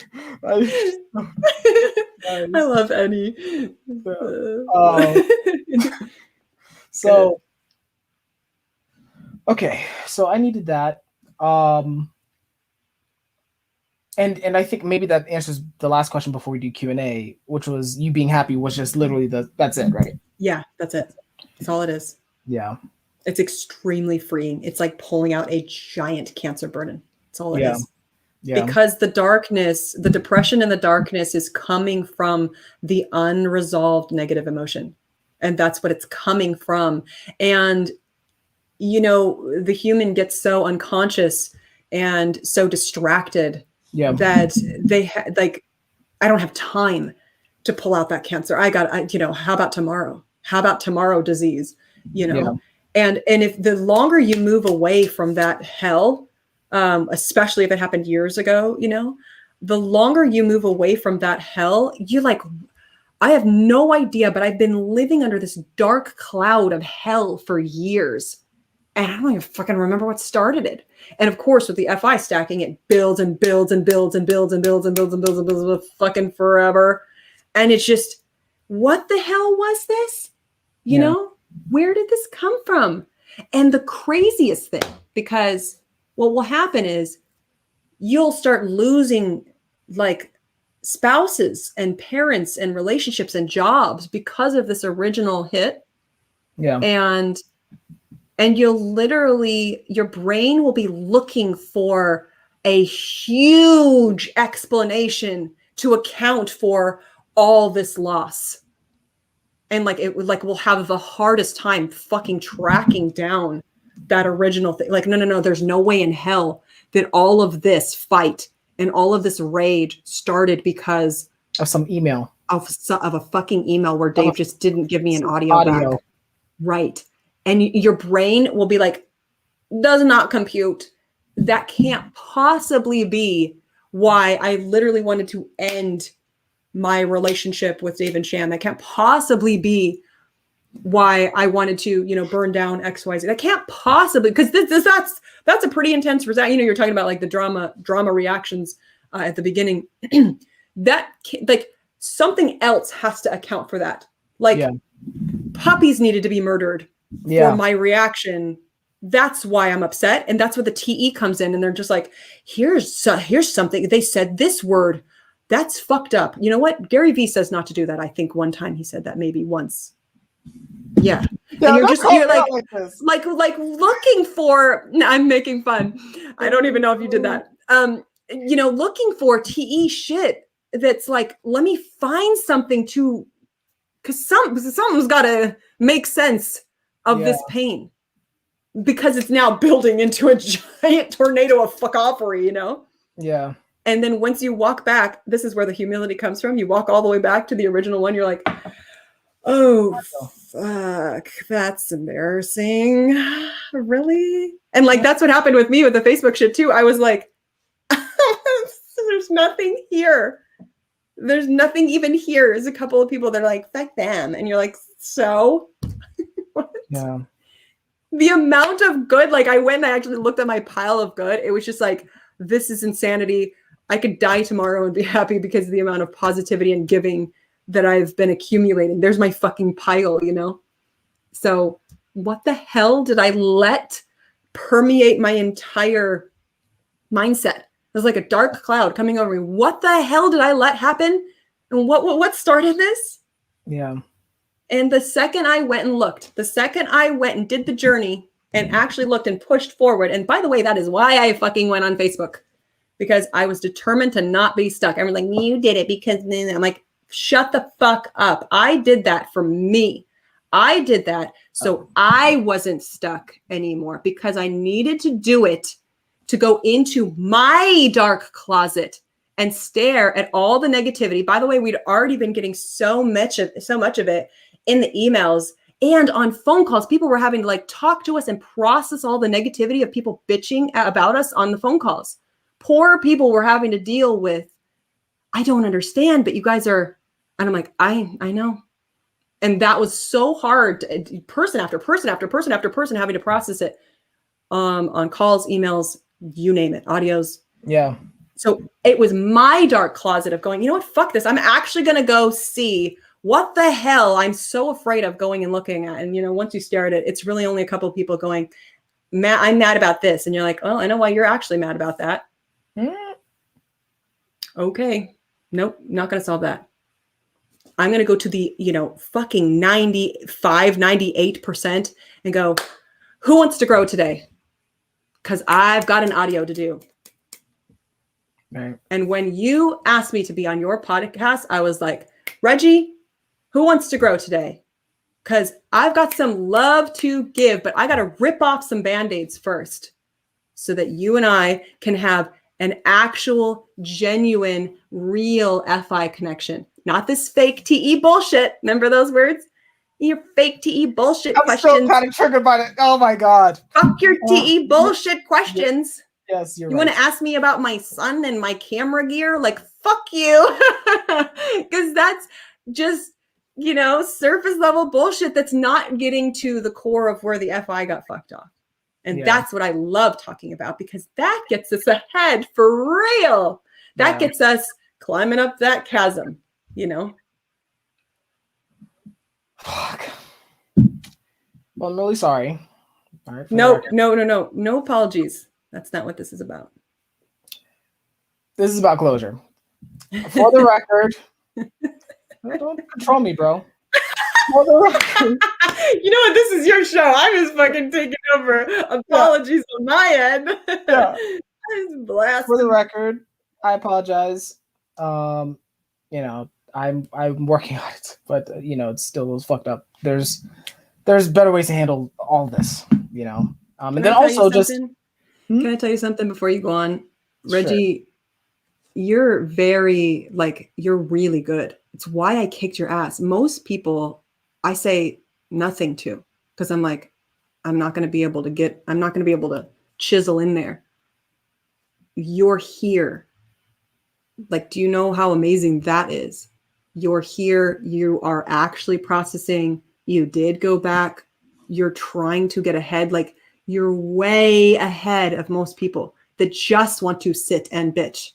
I love Annie. So okay, so I needed that. And I think maybe that answers the last question before we do Q&A, which was you being happy was just literally that's it, right? Yeah, that's it. That's all it is. Yeah. It's extremely freeing. It's like pulling out a giant cancer burden. That's all it is. Yeah. Because the darkness, the depression and the darkness is coming from the unresolved negative emotion. And that's what it's coming from. And, the human gets so unconscious and so distracted that I don't have time to pull out that cancer. How about tomorrow? How about tomorrow disease? And if the longer you move away from that hell, especially if it happened years ago, the longer you move away from that hell, you're like, I have no idea, but I've been living under this dark cloud of hell for years. And I don't even fucking remember what started it. And of course, with the FI stacking, it builds and builds and builds and builds and builds and builds and builds and builds fucking forever. And it's just, what the hell was this? Where did this come from? And the craziest thing, because what will happen is you'll start losing like spouses and parents and relationships and jobs because of this original hit. Yeah. And you'll literally, your brain will be looking for a huge explanation to account for all this loss. And we'll have the hardest time fucking tracking down that original thing. Like, no, there's no way in hell that all of this fight and all of this rage started because of some email. Of a fucking email where Dave just didn't give me an audio back. Right. And your brain will be like, does not compute. That can't possibly be why I literally wanted to end my relationship with Dave and Shan. That can't possibly be why I wanted to, you know, burn down XYZ. I can't possibly, because that's a pretty intense result. You know, you're talking about like the drama reactions at the beginning. That like something else has to account for that. Like puppies needed to be murdered for my reaction. That's why I'm upset, and that's where the TE comes in, and they're just like, here's something they said this word. That's fucked up. You know what? Gary Vee says not to do that. I think one time he said that, maybe once. Yeah. And you're like looking for, I'm making fun. I don't even know if you did that. You know, looking for TE shit that's like, let me find something to, because something's got to make sense of this pain, because it's now building into a giant tornado of fuckoffery, you know? Yeah. And then once you walk back, this is where the humility comes from. You walk all the way back to the original one. You're like, oh, fuck, that's embarrassing. Really? And like, that's what happened with me with the Facebook shit too. I was like, there's nothing here. There's nothing even here. There's a couple of people that are like, fuck them. And you're like, so? What? Yeah. The amount of good, like I went and I actually looked at my pile of good. It was just like, this is insanity. I could die tomorrow and be happy because of the amount of positivity and giving that I've been accumulating. There's my fucking pile, you know? So what the hell did I let permeate my entire mindset? It was like a dark cloud coming over me. What the hell did I let happen? And what started this? Yeah. And the second I went and looked, the second I went and did the journey and actually looked and pushed forward. And by the way, that is why I fucking went on Facebook, because I was determined to not be stuck. I'm like, you did it because I'm like, shut the fuck up. I did that for me. I did that so I wasn't stuck anymore, because I needed to do it to go into my dark closet and stare at all the negativity. By the way, we'd already been getting so much of it in the emails and on phone calls. People were having to like talk to us and process all the negativity of people bitching about us on the phone calls. Poor people were having to deal with, I don't understand, but you guys are, and I'm like, I know. And that was so hard, person after person after person after person having to process it on calls, emails, you name it, audios. Yeah. So it was my dark closet of going, you know what, fuck this. I'm actually going to go see what the hell I'm so afraid of going and looking at. And, you know, once you stare at it, it's really only a couple of people going, I'm mad about this. And you're like, oh, I know why you're actually mad about that. Okay. Nope. Not going to solve that. I'm going to go to the, you know, fucking 95, 98% and go, who wants to grow today? Because I've got an audio to do. Right. And when you asked me to be on your podcast, I was like, Reggie, who wants to grow today? Because I've got some love to give, but I got to rip off some Band-Aids first so that you and I can have an actual, genuine, real FI connection. Not this fake TE bullshit. Remember those words? Your fake TE bullshit questions. I'm so kind of triggered by it. Oh my God. Fuck your TE bullshit questions. Yes, you're right. You want to ask me about my son and my camera gear? Like, fuck you. Because that's just, you know, surface level bullshit that's not getting to the core of where the FI got fucked off. And that's what I love talking about, because that gets us ahead for real. That gets us climbing up that chasm, you know? Fuck. Well, I'm really sorry. Right, no apologies. That's not what this is about. This is about closure. For the record, don't control me, bro. For the record. You know what? This is your show. I'm just fucking taking over. Apologies on my end. Yeah. I'm blasted. For the record, I apologize. You know, I'm working on it, but you know, it still was fucked up. There's better ways to handle all this, you know. And then also just can I tell you something before you go on? Reggie, you're very, like, you're really good. It's why I kicked your ass. Most people I say nothing to, because I'm like, I'm not going to be able to chisel in there. You're here. Like, do you know how amazing that is? You're here. You are actually processing You did go back. You're trying to get ahead. Like, you're way ahead of most people that just want to sit and bitch.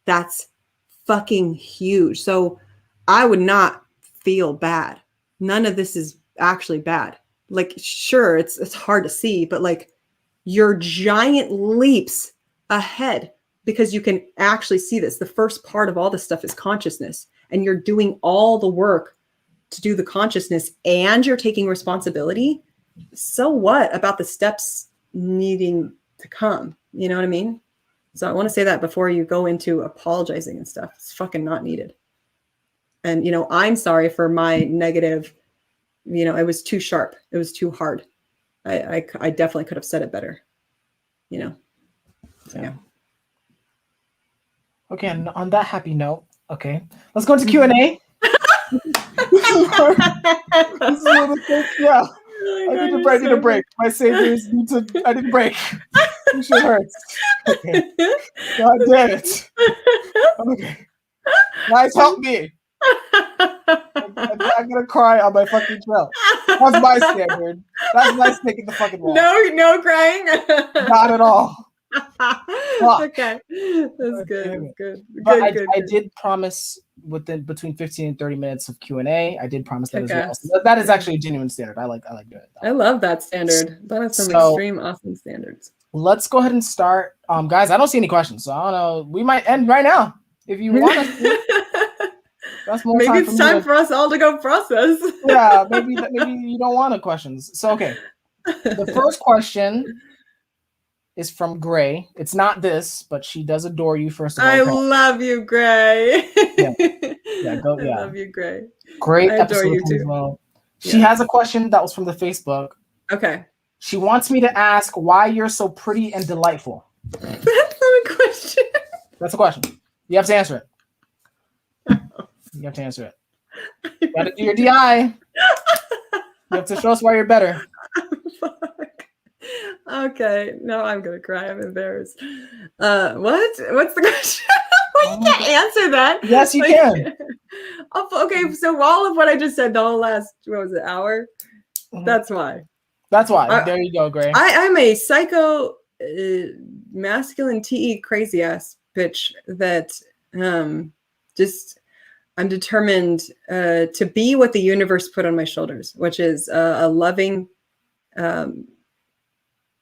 That's fucking huge. So I would not feel bad. None of this is actually bad. Like, sure, it's hard to see, but like, your giant leaps ahead because you can actually see this. The first part of all this stuff is consciousness, and you're doing all the work to do the consciousness, and you're taking responsibility. So what about the steps needing to come? You know what I mean? So I want to say that before you go into apologizing and stuff. It's fucking not needed. And, I'm sorry for my negative, it was too sharp. It was too hard. I definitely could have said it better, So, yeah. Okay, and on that happy note, okay, let's go into Q&A. Yeah. I need a break. My saviors I need a break. This shit hurts. Okay. God damn it. Okay. Guys, help me. I'm gonna cry on my fucking trail. That's my standard. That's my snake in the fucking wall. No crying. Not at all. Okay. That's good. That's good. But I did promise between 15 and 30 minutes of Q&A. I did promise that as well. So that is actually a genuine standard. I like doing it. I love that standard. That is some extreme awesome standards. Let's go ahead and start. Guys, I don't see any questions, so I don't know. We might end right now if you want us to. That's more maybe it's time for us all to go process. Yeah, maybe you don't want the questions. So okay. The first question is from Gray. It's not this, but she does adore you, first of all. I love you, Gray. I love you, Gray. Great I episode adore you too. as well. She has a question that was from the Facebook. Okay. She wants me to ask why you're so pretty and delightful. That's not a question. That's a question. You have to answer it. You have to answer it. You gotta do your DI. You have to show us why you're better. Fuck. Okay. No, I'm gonna cry. I'm embarrassed. What? What's the question? You can't answer that. Yes, you can. Okay, so all of what I just said the whole last, hour? That's why. That's why. There you go, Gray. I'm a psycho masculine TE crazy ass bitch that I'm determined to be what the universe put on my shoulders, which is a loving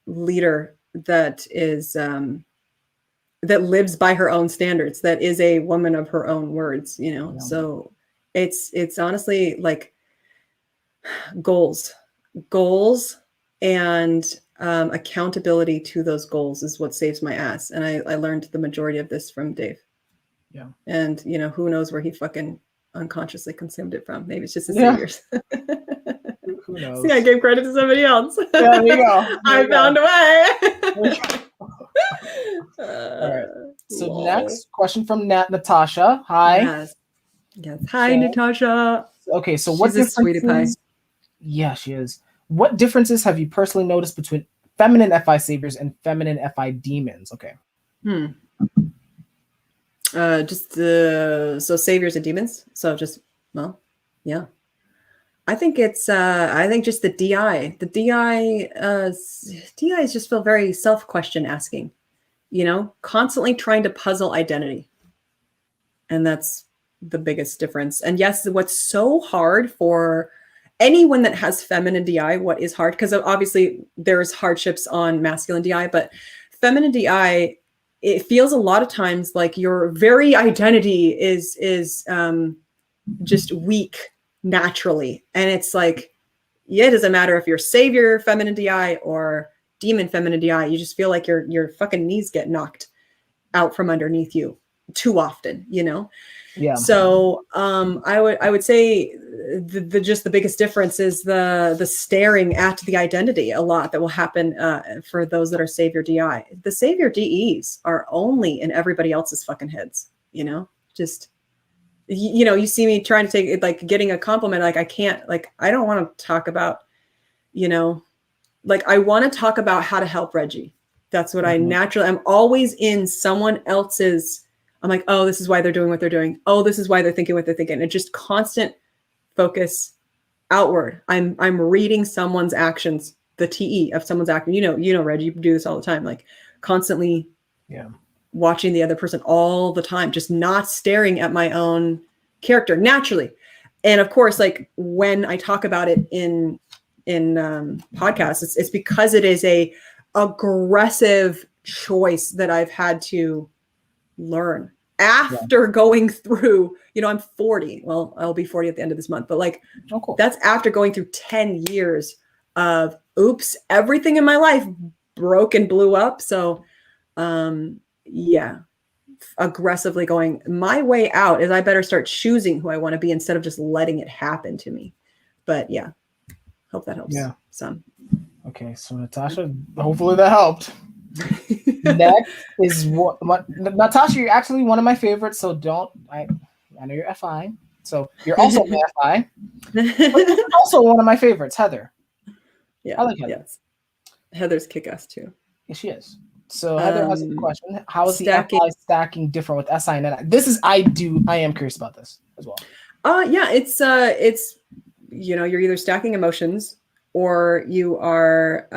leader that is that lives by her own standards, that is a woman of her own words, Yeah. So it's honestly like goals and accountability to those goals is what saves my ass. And I learned the majority of this from Dave. Yeah. And who knows where he fucking unconsciously consumed it from. Maybe it's just his saviors. Who knows? See, I gave credit to somebody else. Yeah, there you go. I found a way. All right. So next question from Natasha. Hi. Yes. Hi, Natasha. Okay, so what differences? Sweetie pie. Yeah, she is. What differences have you personally noticed between feminine FI saviors and feminine FI demons? Okay. So saviors and demons. So yeah. I think it's just the DI. The DIs just feel very self-question asking, constantly trying to puzzle identity. And that's the biggest difference. And yes, what's so hard for anyone that has feminine DI, what is hard? Because obviously there's hardships on masculine DI, but feminine DI, it feels a lot of times like your very identity is just weak naturally. And it's like, yeah, it doesn't matter if you're savior feminine DI or demon feminine DI. You just feel like your fucking knees get knocked out from underneath you too often, Yeah. So I would say the biggest difference is the staring at the identity a lot that will happen for those that are savior DI. The savior DEs are only in everybody else's fucking heads, just you see me trying to take it, like getting a compliment, like I can't, like I don't want to talk about, like I want to talk about how to help Reggie. That's what I naturally, I'm always in someone else's. I'm like, oh, this is why they're doing what they're doing. Oh, this is why they're thinking what they're thinking. And just constant focus outward. I'm reading someone's actions, the TE of someone's action. Reg, you do this all the time, like constantly watching the other person all the time, just not staring at my own character naturally. And of course, like when I talk about it in podcasts, it's because it is a aggressive choice that I've had to learn after going through, I'm 40. Well, I'll be 40 at the end of this month, but like, that's after going through 10 years of oops, everything in my life broke and blew up. So, aggressively going, my way out is I better start choosing who I want to be instead of just letting it happen to me. But yeah, hope that helps. Yeah. Some. Okay. So Natasha, hopefully that helped. Next is what Natasha, you're actually one of my favorites. So I know you're FI. So you're also my FI. But you're also one of my favorites, Heather. Yeah. I like Heather. Yes. Heather's kick-ass too. Yeah, she is. So Heather has a question. How is the FI stacking different with SI and NI? I am curious about this as well. It's you're either stacking emotions or you are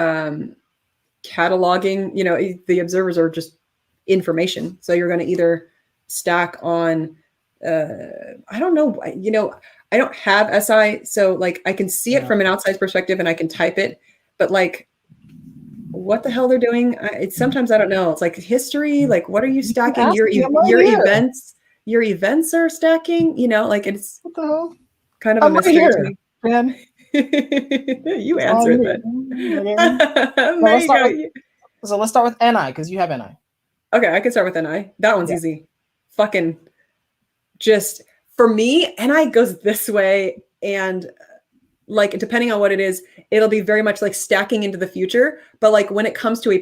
cataloging, the observers are just information. So you're going to either stack on I don't know, I don't have SI, so like I can see it from an outside perspective and I can type it, but like what the hell they're doing, it's sometimes I don't know. It's like history, like what are you stacking? Your events are stacking, like it's what the hell? Kind of a mystery to me. Man. You answer it then. So let's start with NI because you have NI. Okay, I can start with NI. That one's easy. Fucking just for me, NI goes this way, and like depending on what it is, it'll be very much like stacking into the future. But like when it comes to a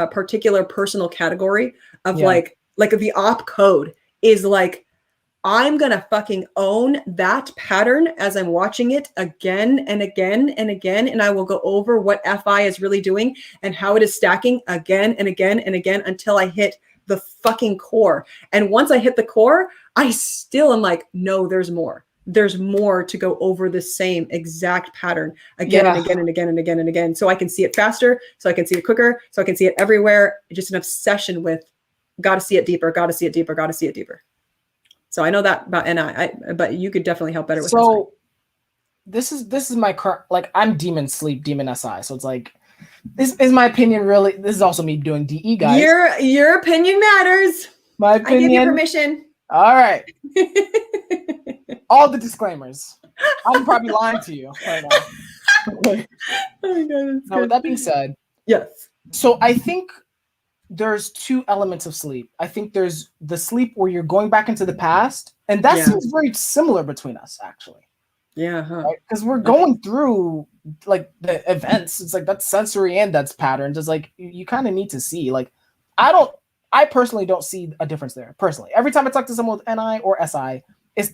particular personal category of like the op code is like, I'm going to fucking own that pattern as I'm watching it again and again and again. And I will go over what FI is really doing and how it is stacking again and again and again until I hit the fucking core. And once I hit the core, I still am like, no, there's more. There's more to go over the same exact pattern again and again and again and again and again. So I can see it faster, so I can see it quicker, so I can see it everywhere. Just an obsession with got to see it deeper, got to see it deeper, got to see it deeper. So I know that about NI, but you could definitely help better with this. So this is my current, like I'm demon sleep, demon SI. So it's like, this is my opinion really. This is also me doing DE, guys. Your opinion matters. My opinion. I give you permission. All right. All the disclaimers. I'm probably lying to you right now. Oh my God, now, with that being said, yes. So I think there's two elements of sleep. I think there's the sleep where you're going back into the past, and that seems very similar between us, actually. Yeah, right? Because we're going through like the events. It's like that's sensory and that's patterns. It's like you kind of need to see. Like, I personally don't see a difference there. Personally, every time I talk to someone with NI or SI,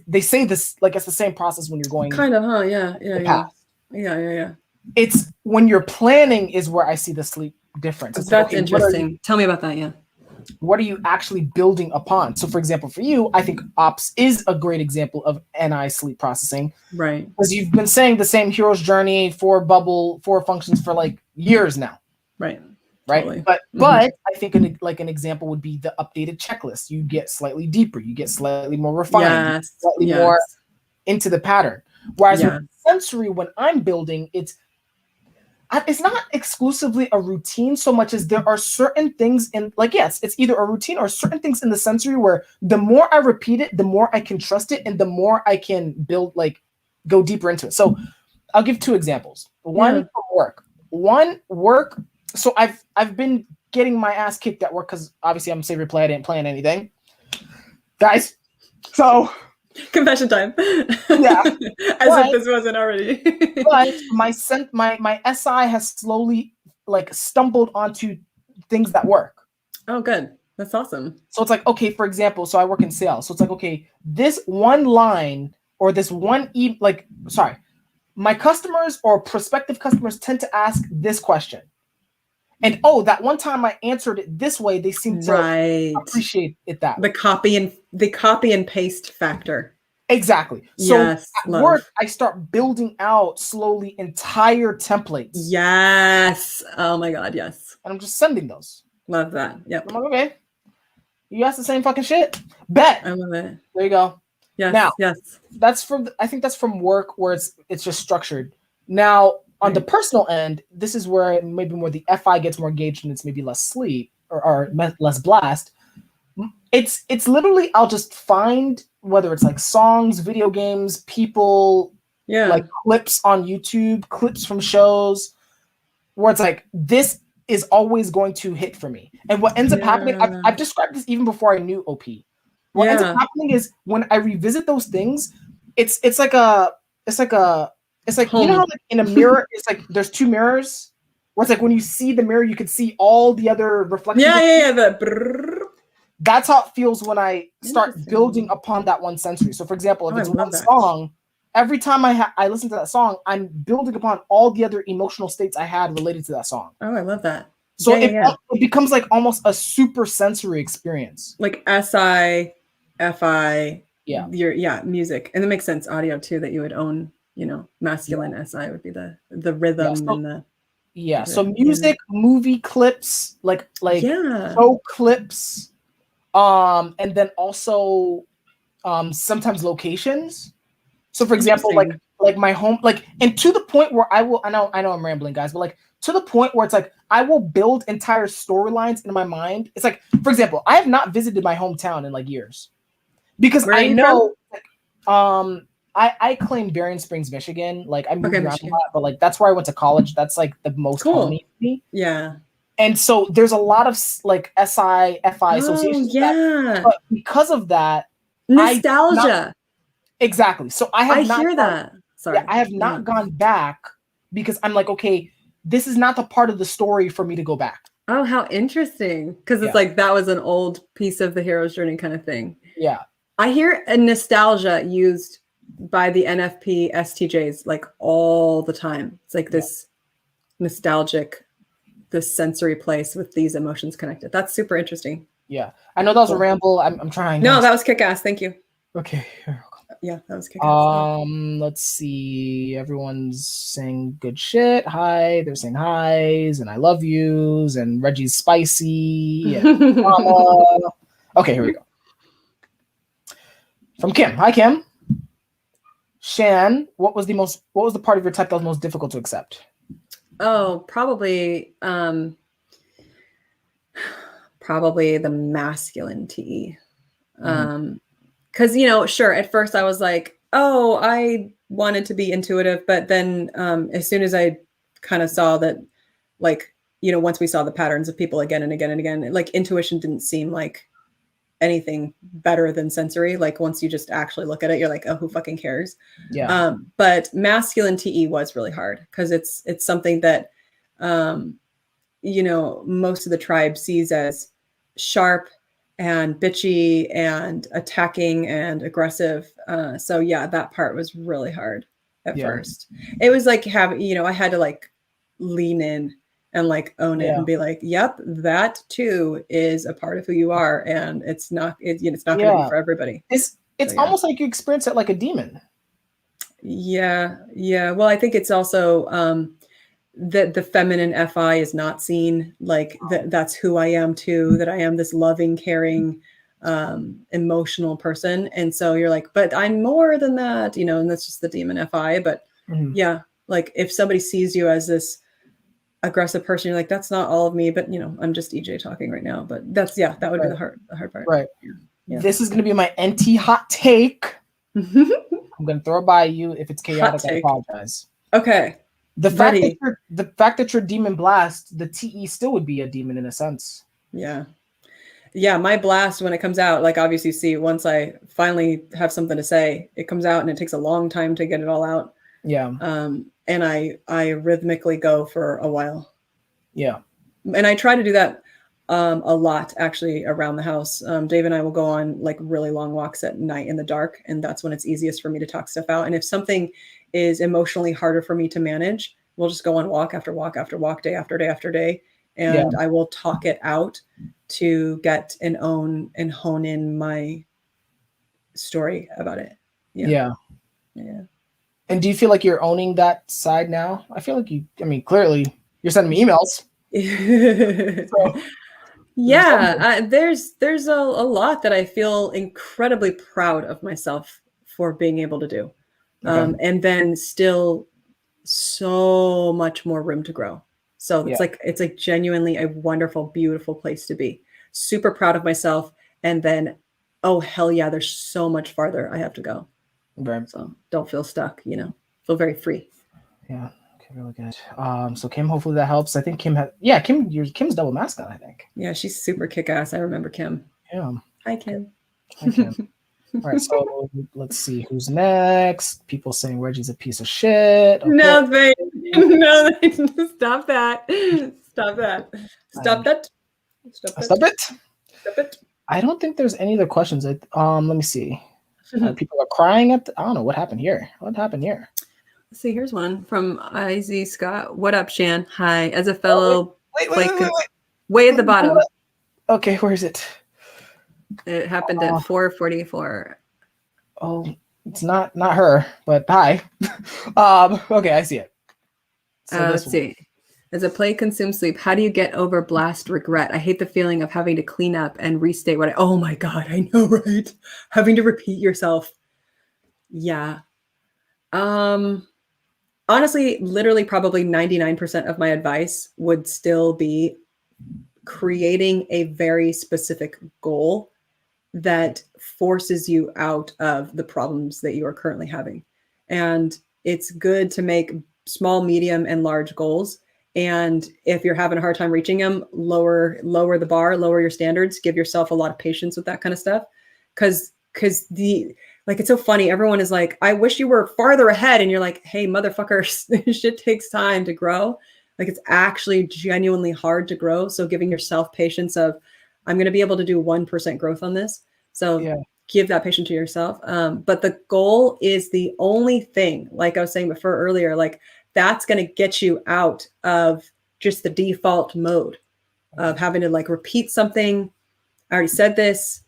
they say this like it's the same process when you're going. Kind of, huh? Yeah. It's when you're planning is where I see the sleep difference. It's that's interesting. Tell me about that. Yeah. What are you actually building upon? So, for example, for you, I think Ops is a great example of NI sleep processing. Right. Because you've been saying the same hero's journey, 4 functions for like years now. Right. Right. Totally. But I think an example would be the updated checklist. You get slightly deeper. You get slightly more refined. Slightly more into the pattern. Whereas with sensory, when I'm building, it's not exclusively a routine so much as there are certain things in it's either a routine or certain things in the sensory where the more I repeat it, the more I can trust it and the more I can build, go deeper into it. So I'll give 2 examples. One for work. So I've been getting my ass kicked at work because obviously I'm a savior play. I didn't plan anything. Guys, so confession time. Yeah. As if this wasn't already. But my SI has slowly stumbled onto things that work. Oh, good. That's awesome. So it's like, okay, for example, so I work in sales. So it's like, okay, this one line or this one my customers or prospective customers tend to ask this question. And that one time I answered it this way, they seem to appreciate it that way. The copy and paste factor. Exactly. So Yes, at love. work, I start building out slowly entire templates. Yes. Oh my God, yes. And I'm just sending those. Love that. Yep. I'm like, okay, you asked the same fucking shit. Bet. I love it. There you go. Yes. Now, yes. that's from, I think that's from work where it's just structured. Now, on the personal end, this is where maybe more the FI gets more engaged and it's maybe less sleep or less blast. It's literally, I'll just find whether it's like songs, video games, people, like clips on YouTube, clips from shows, where it's like, this is always going to hit for me. And what ends up happening, I've described this even before I knew OP. What ends up happening is when I revisit those things, it's like home. You know how like in a mirror, it's like there's two mirrors, where it's like when you see the mirror, you can see all the other reflections. That's how it feels when I start building upon that one sensory. So, for example, if it's one song, every time I listen to that song, I'm building upon all the other emotional states I had related to that song. Oh, I love that. So it becomes like almost a super sensory experience. Like SI, FI, your music. And it makes sense, audio too, that you would own, masculine SI would be the rhythm and the so music, movie clips, like show clips, and then also sometimes locations. So for example, like my home, like, and to the point where I know I'm rambling, guys, but like to the point where it's like I will build entire storylines in my mind. It's like, for example, I have not visited my hometown in like years because I know I claim Berrien Springs, Michigan. Like I moved around a lot, but like that's where I went to college. That's like the most homey to me. Yeah. And so there's a lot of like SI, FI associations. But because of that, nostalgia. Exactly. So I have not hear that. Sorry. I have not gone back because I'm like, okay, this is not the part of the story for me to go back. Oh, how interesting. Because it's like that was an old piece of the hero's journey kind of thing. Yeah. I hear a nostalgia used by the NFP STJs like all the time. It's like this nostalgic, this sensory place with these emotions connected. That's super interesting. Yeah. I know that was a ramble. I'm trying. No, that was kick-ass. Thank you. Okay. Yeah, that was kick-ass. Let's see. Everyone's saying good shit. Hi. They're saying highs and I love yous and Reggie's spicy. And okay, here we go. From Kim. Hi, Kim. Shan, what was the part of your type that was most difficult to accept? Oh, probably the masculine TE. Because, sure, at first I was like, oh, I wanted to be intuitive. But then as soon as I kind of saw that, like, once we saw the patterns of people again and again and again, like intuition didn't seem like anything better than sensory. Like once you just actually look at it, you're like, oh, who fucking cares? Yeah. But masculine TE was really hard because it's something that, most of the tribe sees as sharp and bitchy and attacking and aggressive. So yeah, that part was really hard at first. It was like I had to like lean in and like own it and be like, yep, that too is a part of who you are. And it's not going to be for everybody. It's almost like you experience it like a demon. Yeah. Yeah. Well, I think it's also, that the feminine FI is not seen like that's who I am too, that I am this loving, caring, emotional person. And so you're like, but I'm more than that, and that's just the demon FI. But yeah, like if somebody sees you as this aggressive person, you're like, that's not all of me, but I'm just EJ talking right now. But that's that would be the hard part. Right. Yeah. This is going to be my NT hot take. I'm going to throw it by you. If it's chaotic, I apologize. Okay. The fact that you're demon blast, the TE still would be a demon in a sense. Yeah. Yeah. My blast, when it comes out, like obviously see once I finally have something to say, it comes out and it takes a long time to get it all out. Yeah. And I rhythmically go for a while. Yeah. And I try to do that a lot actually around the house. Dave and I will go on like really long walks at night in the dark. And that's when it's easiest for me to talk stuff out. And if something is emotionally harder for me to manage, we'll just go on walk after walk after walk, day after day after day. And I will talk it out to get and own and hone in my story about it. Yeah. Yeah. And do you feel like you're owning that side now? I feel like clearly you're sending me emails. So, Yeah, there's a lot that I feel incredibly proud of myself for being able to do. okay. And then still so much more room to grow. So Yeah. it's like genuinely a wonderful, beautiful place to be. Super proud of myself. And then, oh hell yeah, there's so much farther I have to go. Right. So don't feel stuck, feel very free. Yeah. Okay, really good. So Kim, hopefully that helps. I think Kim's double mascot, I think. Yeah, she's super kick-ass. I remember Kim. Yeah. Hi, Kim. Hi, Kim. All right, so let's see who's next. People saying Reggie's a piece of shit. Okay. No, no, stop that. Stop that. Stop that. Stop that. Stop it. Stop it. I don't think there's any other questions. Let me see. People are crying I don't know what happened here. What happened here? Let's see, here's one from IZ Scott. What up, Shan? Hi. As a fellow wait. Way at the bottom. Okay, where is it? It happened at 4:44. Oh, it's not her, but hi. Okay, I see it. So Let's see. As a play consumes sleep, how do you get over blast regret? I hate the feeling of having to clean up and restate oh my God, I know, right? Having to repeat yourself. Yeah. Honestly, literally probably 99% of my advice would still be creating a very specific goal that forces you out of the problems that you are currently having. And it's good to make small, medium, and large goals. And if you're having a hard time reaching them, lower the bar, lower your standards, give yourself a lot of patience with that kind of stuff. Because it's so funny. Everyone is like, I wish you were farther ahead. And you're like, hey, motherfuckers, shit takes time to grow. Like, it's actually genuinely hard to grow. So giving yourself patience of, I'm going to be able to do 1% growth on this. So give that patience to yourself. But the goal is the only thing, like I was saying before earlier, like that's going to get you out of just the default mode of having to like repeat something. I already said this.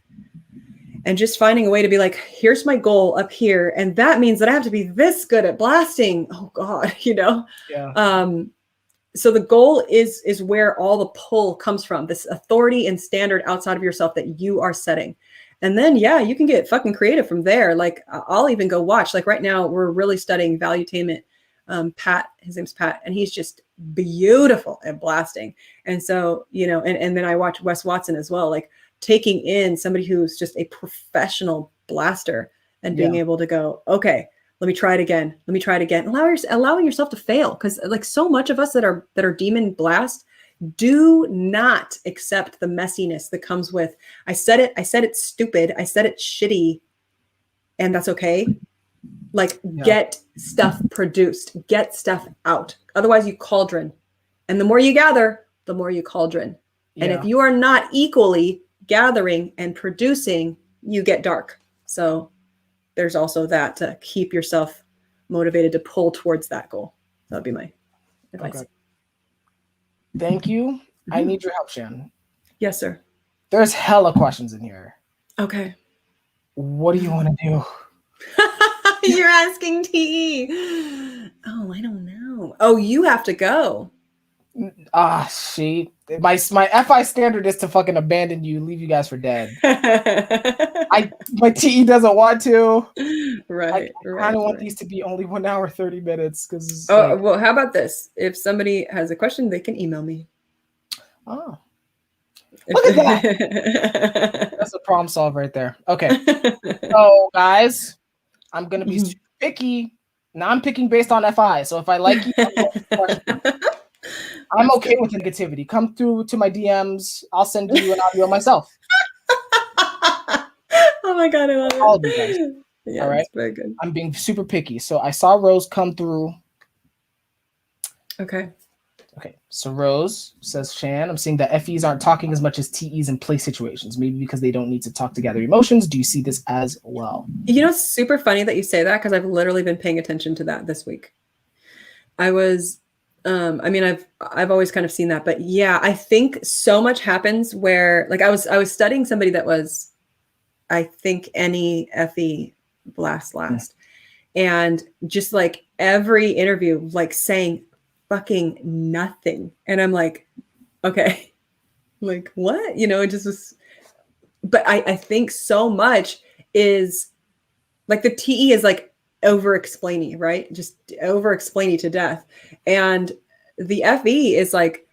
And just finding a way to be like, here's my goal up here. And that means that I have to be this good at blasting. Oh God, Yeah. So the goal is where all the pull comes from, this authority and standard outside of yourself that you are setting. And then, you can get fucking creative from there. Like I'll even go watch, like right now we're really studying valuetainment. Pat, his name's Pat, and he's just beautiful at blasting. And so, and then I watch Wes Watson as well, like taking in somebody who's just a professional blaster and being able to go, okay, let me try it again. Let me try it again. Allowing yourself to fail. Cause like so much of us that are demon blast do not accept the messiness that comes with, I said it's stupid. I said it's shitty. And that's okay. Like get stuff produced, get stuff out. Otherwise you cauldron. And the more you gather, the more you cauldron. Yeah. And if you are not equally gathering and producing, you get dark. So there's also that to keep yourself motivated to pull towards that goal. That'd be my advice. Okay. Thank you. Mm-hmm. I need your help, Shan. Yes, sir. There's hella questions in here. Okay. What do you want to do? You're asking TE. Oh, I don't know. Oh, you have to go. She. My FI standard is to fucking abandon you, leave you guys for dead. My TE doesn't want to. Right. I kind of want these to be only 1 hour 30 minutes because. Well, how about this? If somebody has a question, they can email me. Oh. Look at that. That's a problem solved right there. Okay. So, guys, I'm gonna be super picky. Now I'm picking based on FI. So if I like you, I'm okay with negativity. Come through to my DMs. I'll send you an audio myself. Oh my God, I love it. All of you guys. Yeah, all right. That's very good. I'm being super picky. So I saw Rose come through. Okay. So Rose says, Shan, I'm seeing that FEs aren't talking as much as TEs in play situations, maybe because they don't need to talk to gather emotions. Do you see this as well? It's super funny that you say that because I've literally been paying attention to that this week. I was, I've always kind of seen that, but yeah, I think so much happens where like I was studying somebody that was, I think any FE blast last. And just like every interview, like saying fucking nothing. And I'm like, okay, like what? You know, it just was, but I think so much is like the TE is like over explaining, right? Just over explaining to death. And the FE is like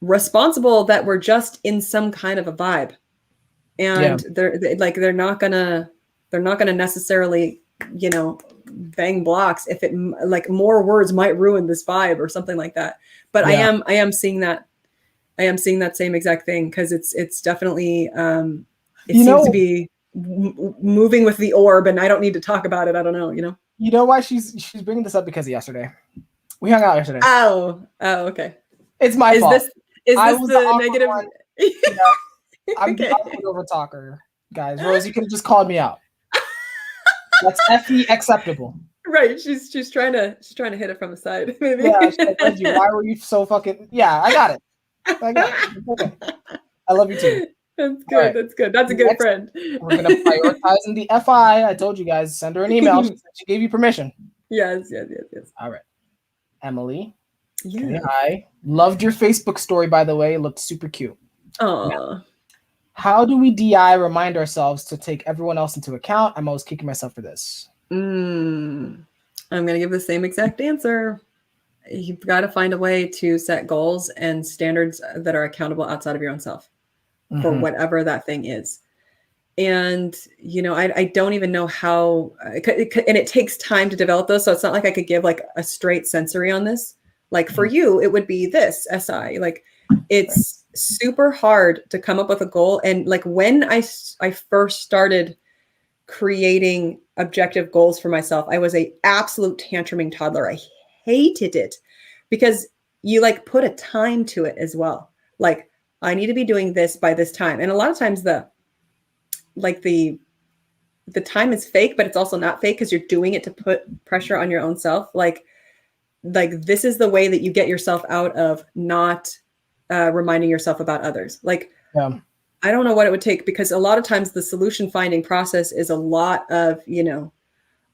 responsible that we're just in some kind of a vibe. And they're not gonna necessarily, you know, bang blocks if it like more words might ruin this vibe or something like that. But I am seeing that same exact thing, because it's definitely it seems to be moving with the orb, and I don't need to talk about it. I don't know, you know. You know why she's bringing this up? Because of yesterday. We hung out yesterday. Oh, okay. It's my fault. Is this the negative? I'm the awkward over talker, guys. Rose, you could have just called me out. That's FE acceptable. Right. She's trying to hit it from the side, maybe. Yeah, like, why were you so fucking? Yeah, I got it. Okay. I love you too. That's good. Right. That's good. That's a good friend. We're gonna prioritize in the FI. I told you guys, send her an email. She gave you permission. Yes. All right, Emily. Yeah. Hi. Loved your Facebook story, by the way. It looked super cute. Oh. How do we DI remind ourselves to take everyone else into account? I'm always kicking myself for this. I'm gonna give the same exact answer. You've got to find a way to set goals and standards that are accountable outside of your own self for whatever that thing is. And, you know, I don't even know how, and it takes time to develop those. So it's not like I could give like a straight sensory on this. Like for you, it would be this SI, like it's super hard to come up with a goal. And like when I first started creating objective goals for myself, I was a absolute tantruming toddler. I hated it because you like put a time to it as well. Like I need to be doing this by this time. And a lot of times the time is fake, but it's also not fake because you're doing it to put pressure on your own self. Like this is the way that you get yourself out of not reminding yourself about others. Like, I don't know what it would take, because a lot of times the solution finding process is a lot of, you know,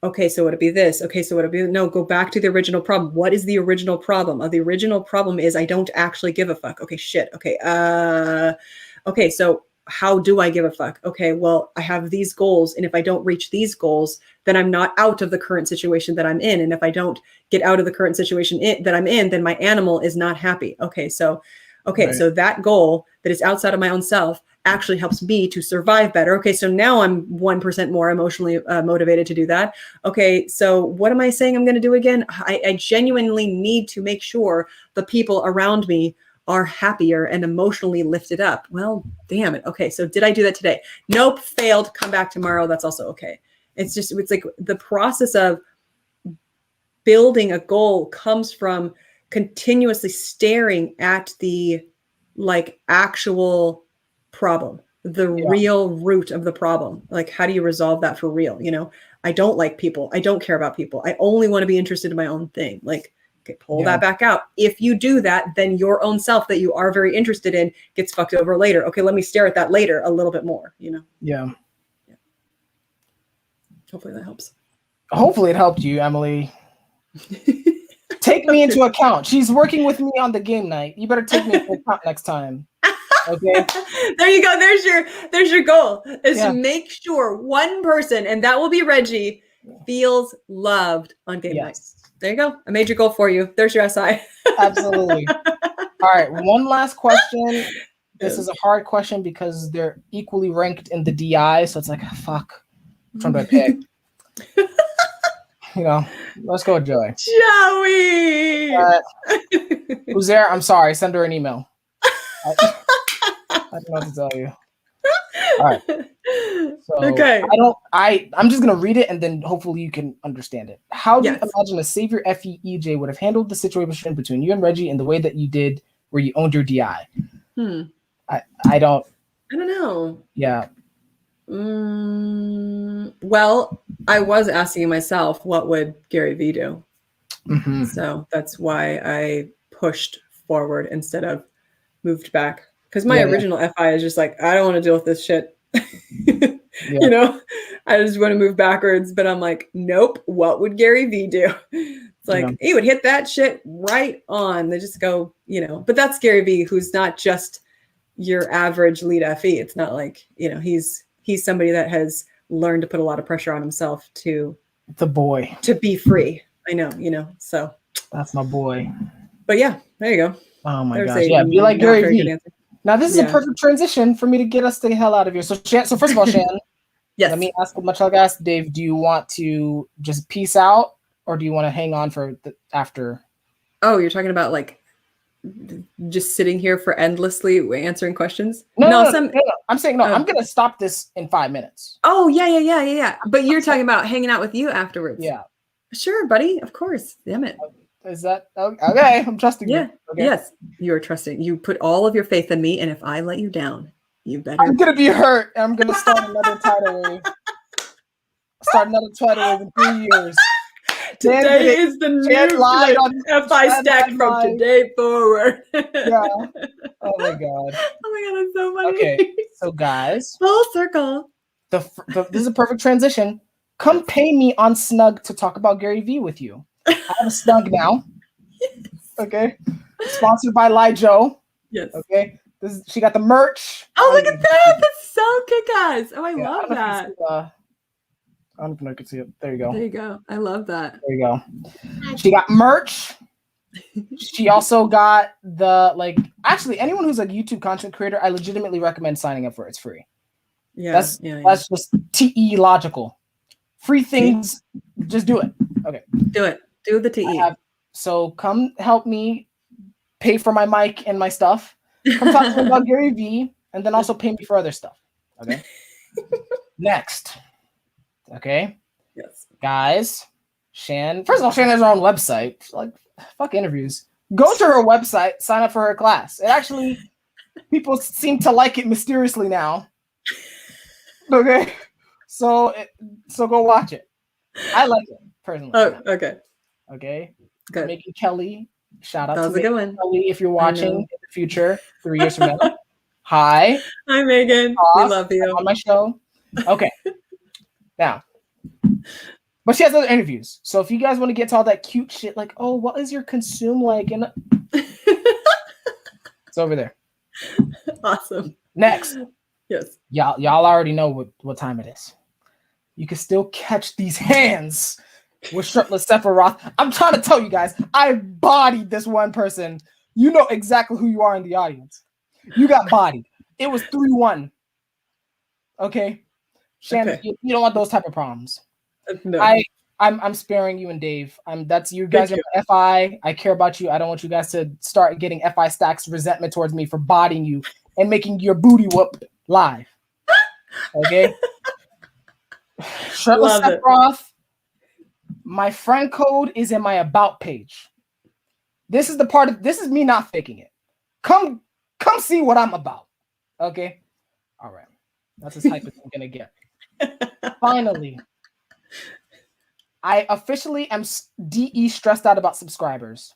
okay, so would it be this? Okay, so would it be, no, go back to the original problem. What is the original problem? The original problem is I don't actually give a fuck. Okay, shit. Okay. Okay, so how do I give a fuck? Okay, well, I have these goals, and if I don't reach these goals, then I'm not out of the current situation that I'm in. And if I don't get out of the current situation that I'm in, then my animal is not happy. Okay, so so that goal that is outside of my own self actually helps me to survive better. Okay, so now I'm 1% more emotionally motivated to do that. Okay, so what am I saying I'm going to do again? I genuinely need to make sure the people around me are happier and emotionally lifted up. Well, damn it. Okay, so did I do that today? Nope, failed. Come back tomorrow. That's also okay. It's like the process of building a goal comes from continuously staring at the like actual problem, the real root of the problem. Like, how do you resolve that for real? You know, I don't like people. I don't care about people. I only want to be interested in my own thing. Like, okay, pull that back out. If you do that, then your own self that you are very interested in gets fucked over later. Okay, let me stare at that later a little bit more, you know? Yeah. Hopefully that helps. Hopefully it helped you, Emily. Take me into account. She's working with me on the game night. You better take me into account next time. Okay. There you go. There's your goal. Is to make sure one person, and that will be Reggie, feels loved on game night. There you go. I made your goal for you. There's your SI. Absolutely. All right. One last question. This is a hard question because they're equally ranked in the DI. So it's like, fuck. Which one do I pick? You know, let's go with Joey. Joey! Who's there? I'm sorry. Send her an email. I don't know what to tell you. All right. So okay. I'm just gonna read it and then hopefully you can understand it. How do you imagine a savior FEEJ would have handled the situation between you and Reggie in the way that you did where you owned your DI? I don't know. Yeah. Well, I was asking myself, what would Gary Vee do? So that's why I pushed forward instead of moved back. Because my original FI is just like, I don't want to deal with this shit. You know, I just want to move backwards, but I'm like, nope. What would Gary Vee do? It's like, he would hit that shit right on. They just go, you know, but that's Gary Vee, who's not just your average lead FE. It's not like, you know, he's somebody that has learned to put a lot of pressure on himself to be free. I know, you know, so that's my boy. But yeah, there you go. Oh my gosh. Yeah, be like Gary Vee. Now this is a perfect transition for me to get us the hell out of here. So Shan, so first of all, Shan, yes. Let me ask much like I asked Dave, do you want to just peace out or do you want to hang on for after? Oh, you're talking about like just sitting here for endlessly answering questions? No. I'm saying no. I'm gonna stop this in 5 minutes. Oh yeah. But you're talking about hanging out with you afterwards. Yeah. Sure, buddy. Of course. Damn it. Is that okay? I'm trusting you. Okay. Yes, you are trusting. You put all of your faith in me, and if I let you down, you better. I'm gonna be hurt. I'm gonna start another tidal wave. In 3 years. Today is the new FI stack from today forward. Yeah. Oh my god. That's so funny. Okay, so guys, full circle. This is a perfect transition. Come pay me on Snug to talk about Gary Vee with you. I have a Snug now. Okay. Sponsored by Lijo. Yes. Okay. She got the merch. Oh, look at that. That's so kick-ass. Oh, I love that. I don't know if I can see it. There you go. There you go. I love that. There you go. She got merch. She also got actually anyone who's a YouTube content creator, I legitimately recommend signing up for it. It's free. Yeah. That's just TE logical. Free things, just do it. Okay. Do it. Do the TE. So come help me pay for my mic and my stuff. Come talk to me about Gary Vee, and then also pay me for other stuff. Okay. Next. Okay. Yes. Guys, Shan. First of all, Shan has her own website. Like, fuck interviews. Go to her website, sign up for her class. It actually, people seem to like it mysteriously now. Okay. So go watch it. I like it personally. Oh, okay. Okay. Good. Megan Kelly. Shout out to Megan Kelly if you're watching in the future, 3 years from now. Hi. Hi, Megan. We love you. On my show. Okay. Now, but she has other interviews. So if you guys want to get to all that cute shit, like, oh, what is your consume like? And it's over there. Awesome. Next. Yes. Y'all already know what time it is. You can still catch these hands with shirtless Sephiroth. I'm trying to tell you guys, I bodied this one person. You know exactly who you are in the audience. You got bodied. It was 3-1. Okay. Shannon, okay. You don't want those type of problems. No. I'm sparing you and Dave. That's you guys are FI. I care about you. I don't want you guys to start getting FI stacks resentment towards me for bodying you and making your booty whoop live. Okay. Shirtless Sephiroth. My friend code is in my about page. This is me not faking it. Come see what I'm about. Okay. All right. That's as hype as I'm gonna get. Finally, I officially am DE stressed out about subscribers.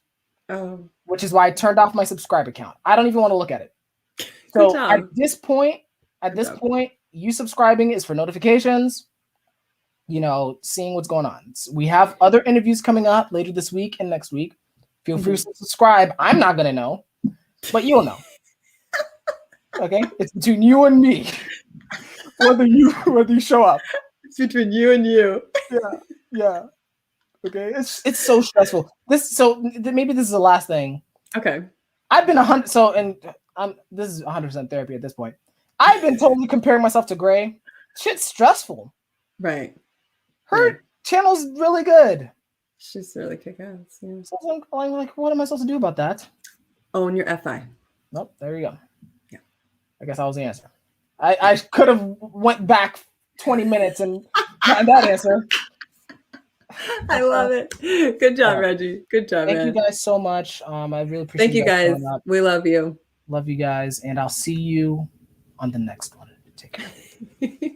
Oh. Which is why I turned off my subscriber count. I don't even want to look at it. So at this point, you subscribing is for notifications, seeing what's going on. So we have other interviews coming up later this week and next week. Feel free to subscribe. I'm not going to know, but you'll know. Okay? It's between you and me. Whether you show up. It's between you and you. Yeah. Okay? It's so stressful. Maybe this is the last thing. Okay. I've been this is 100% therapy at this point. I've been totally comparing myself to Gray. Shit's stressful. Right. Her channel's really good. She's really kick-ass. Yeah. So I'm like, what am I supposed to do about that? Own your FI. Nope. There you go. Yeah. I guess that was the answer. I could have went back 20 minutes and gotten that answer. I love it. Good job, Reggie. Good job, man. Thank you guys so much. I really appreciate it. Thank you guys. We love you. Love you guys. And I'll see you on the next one. Take care.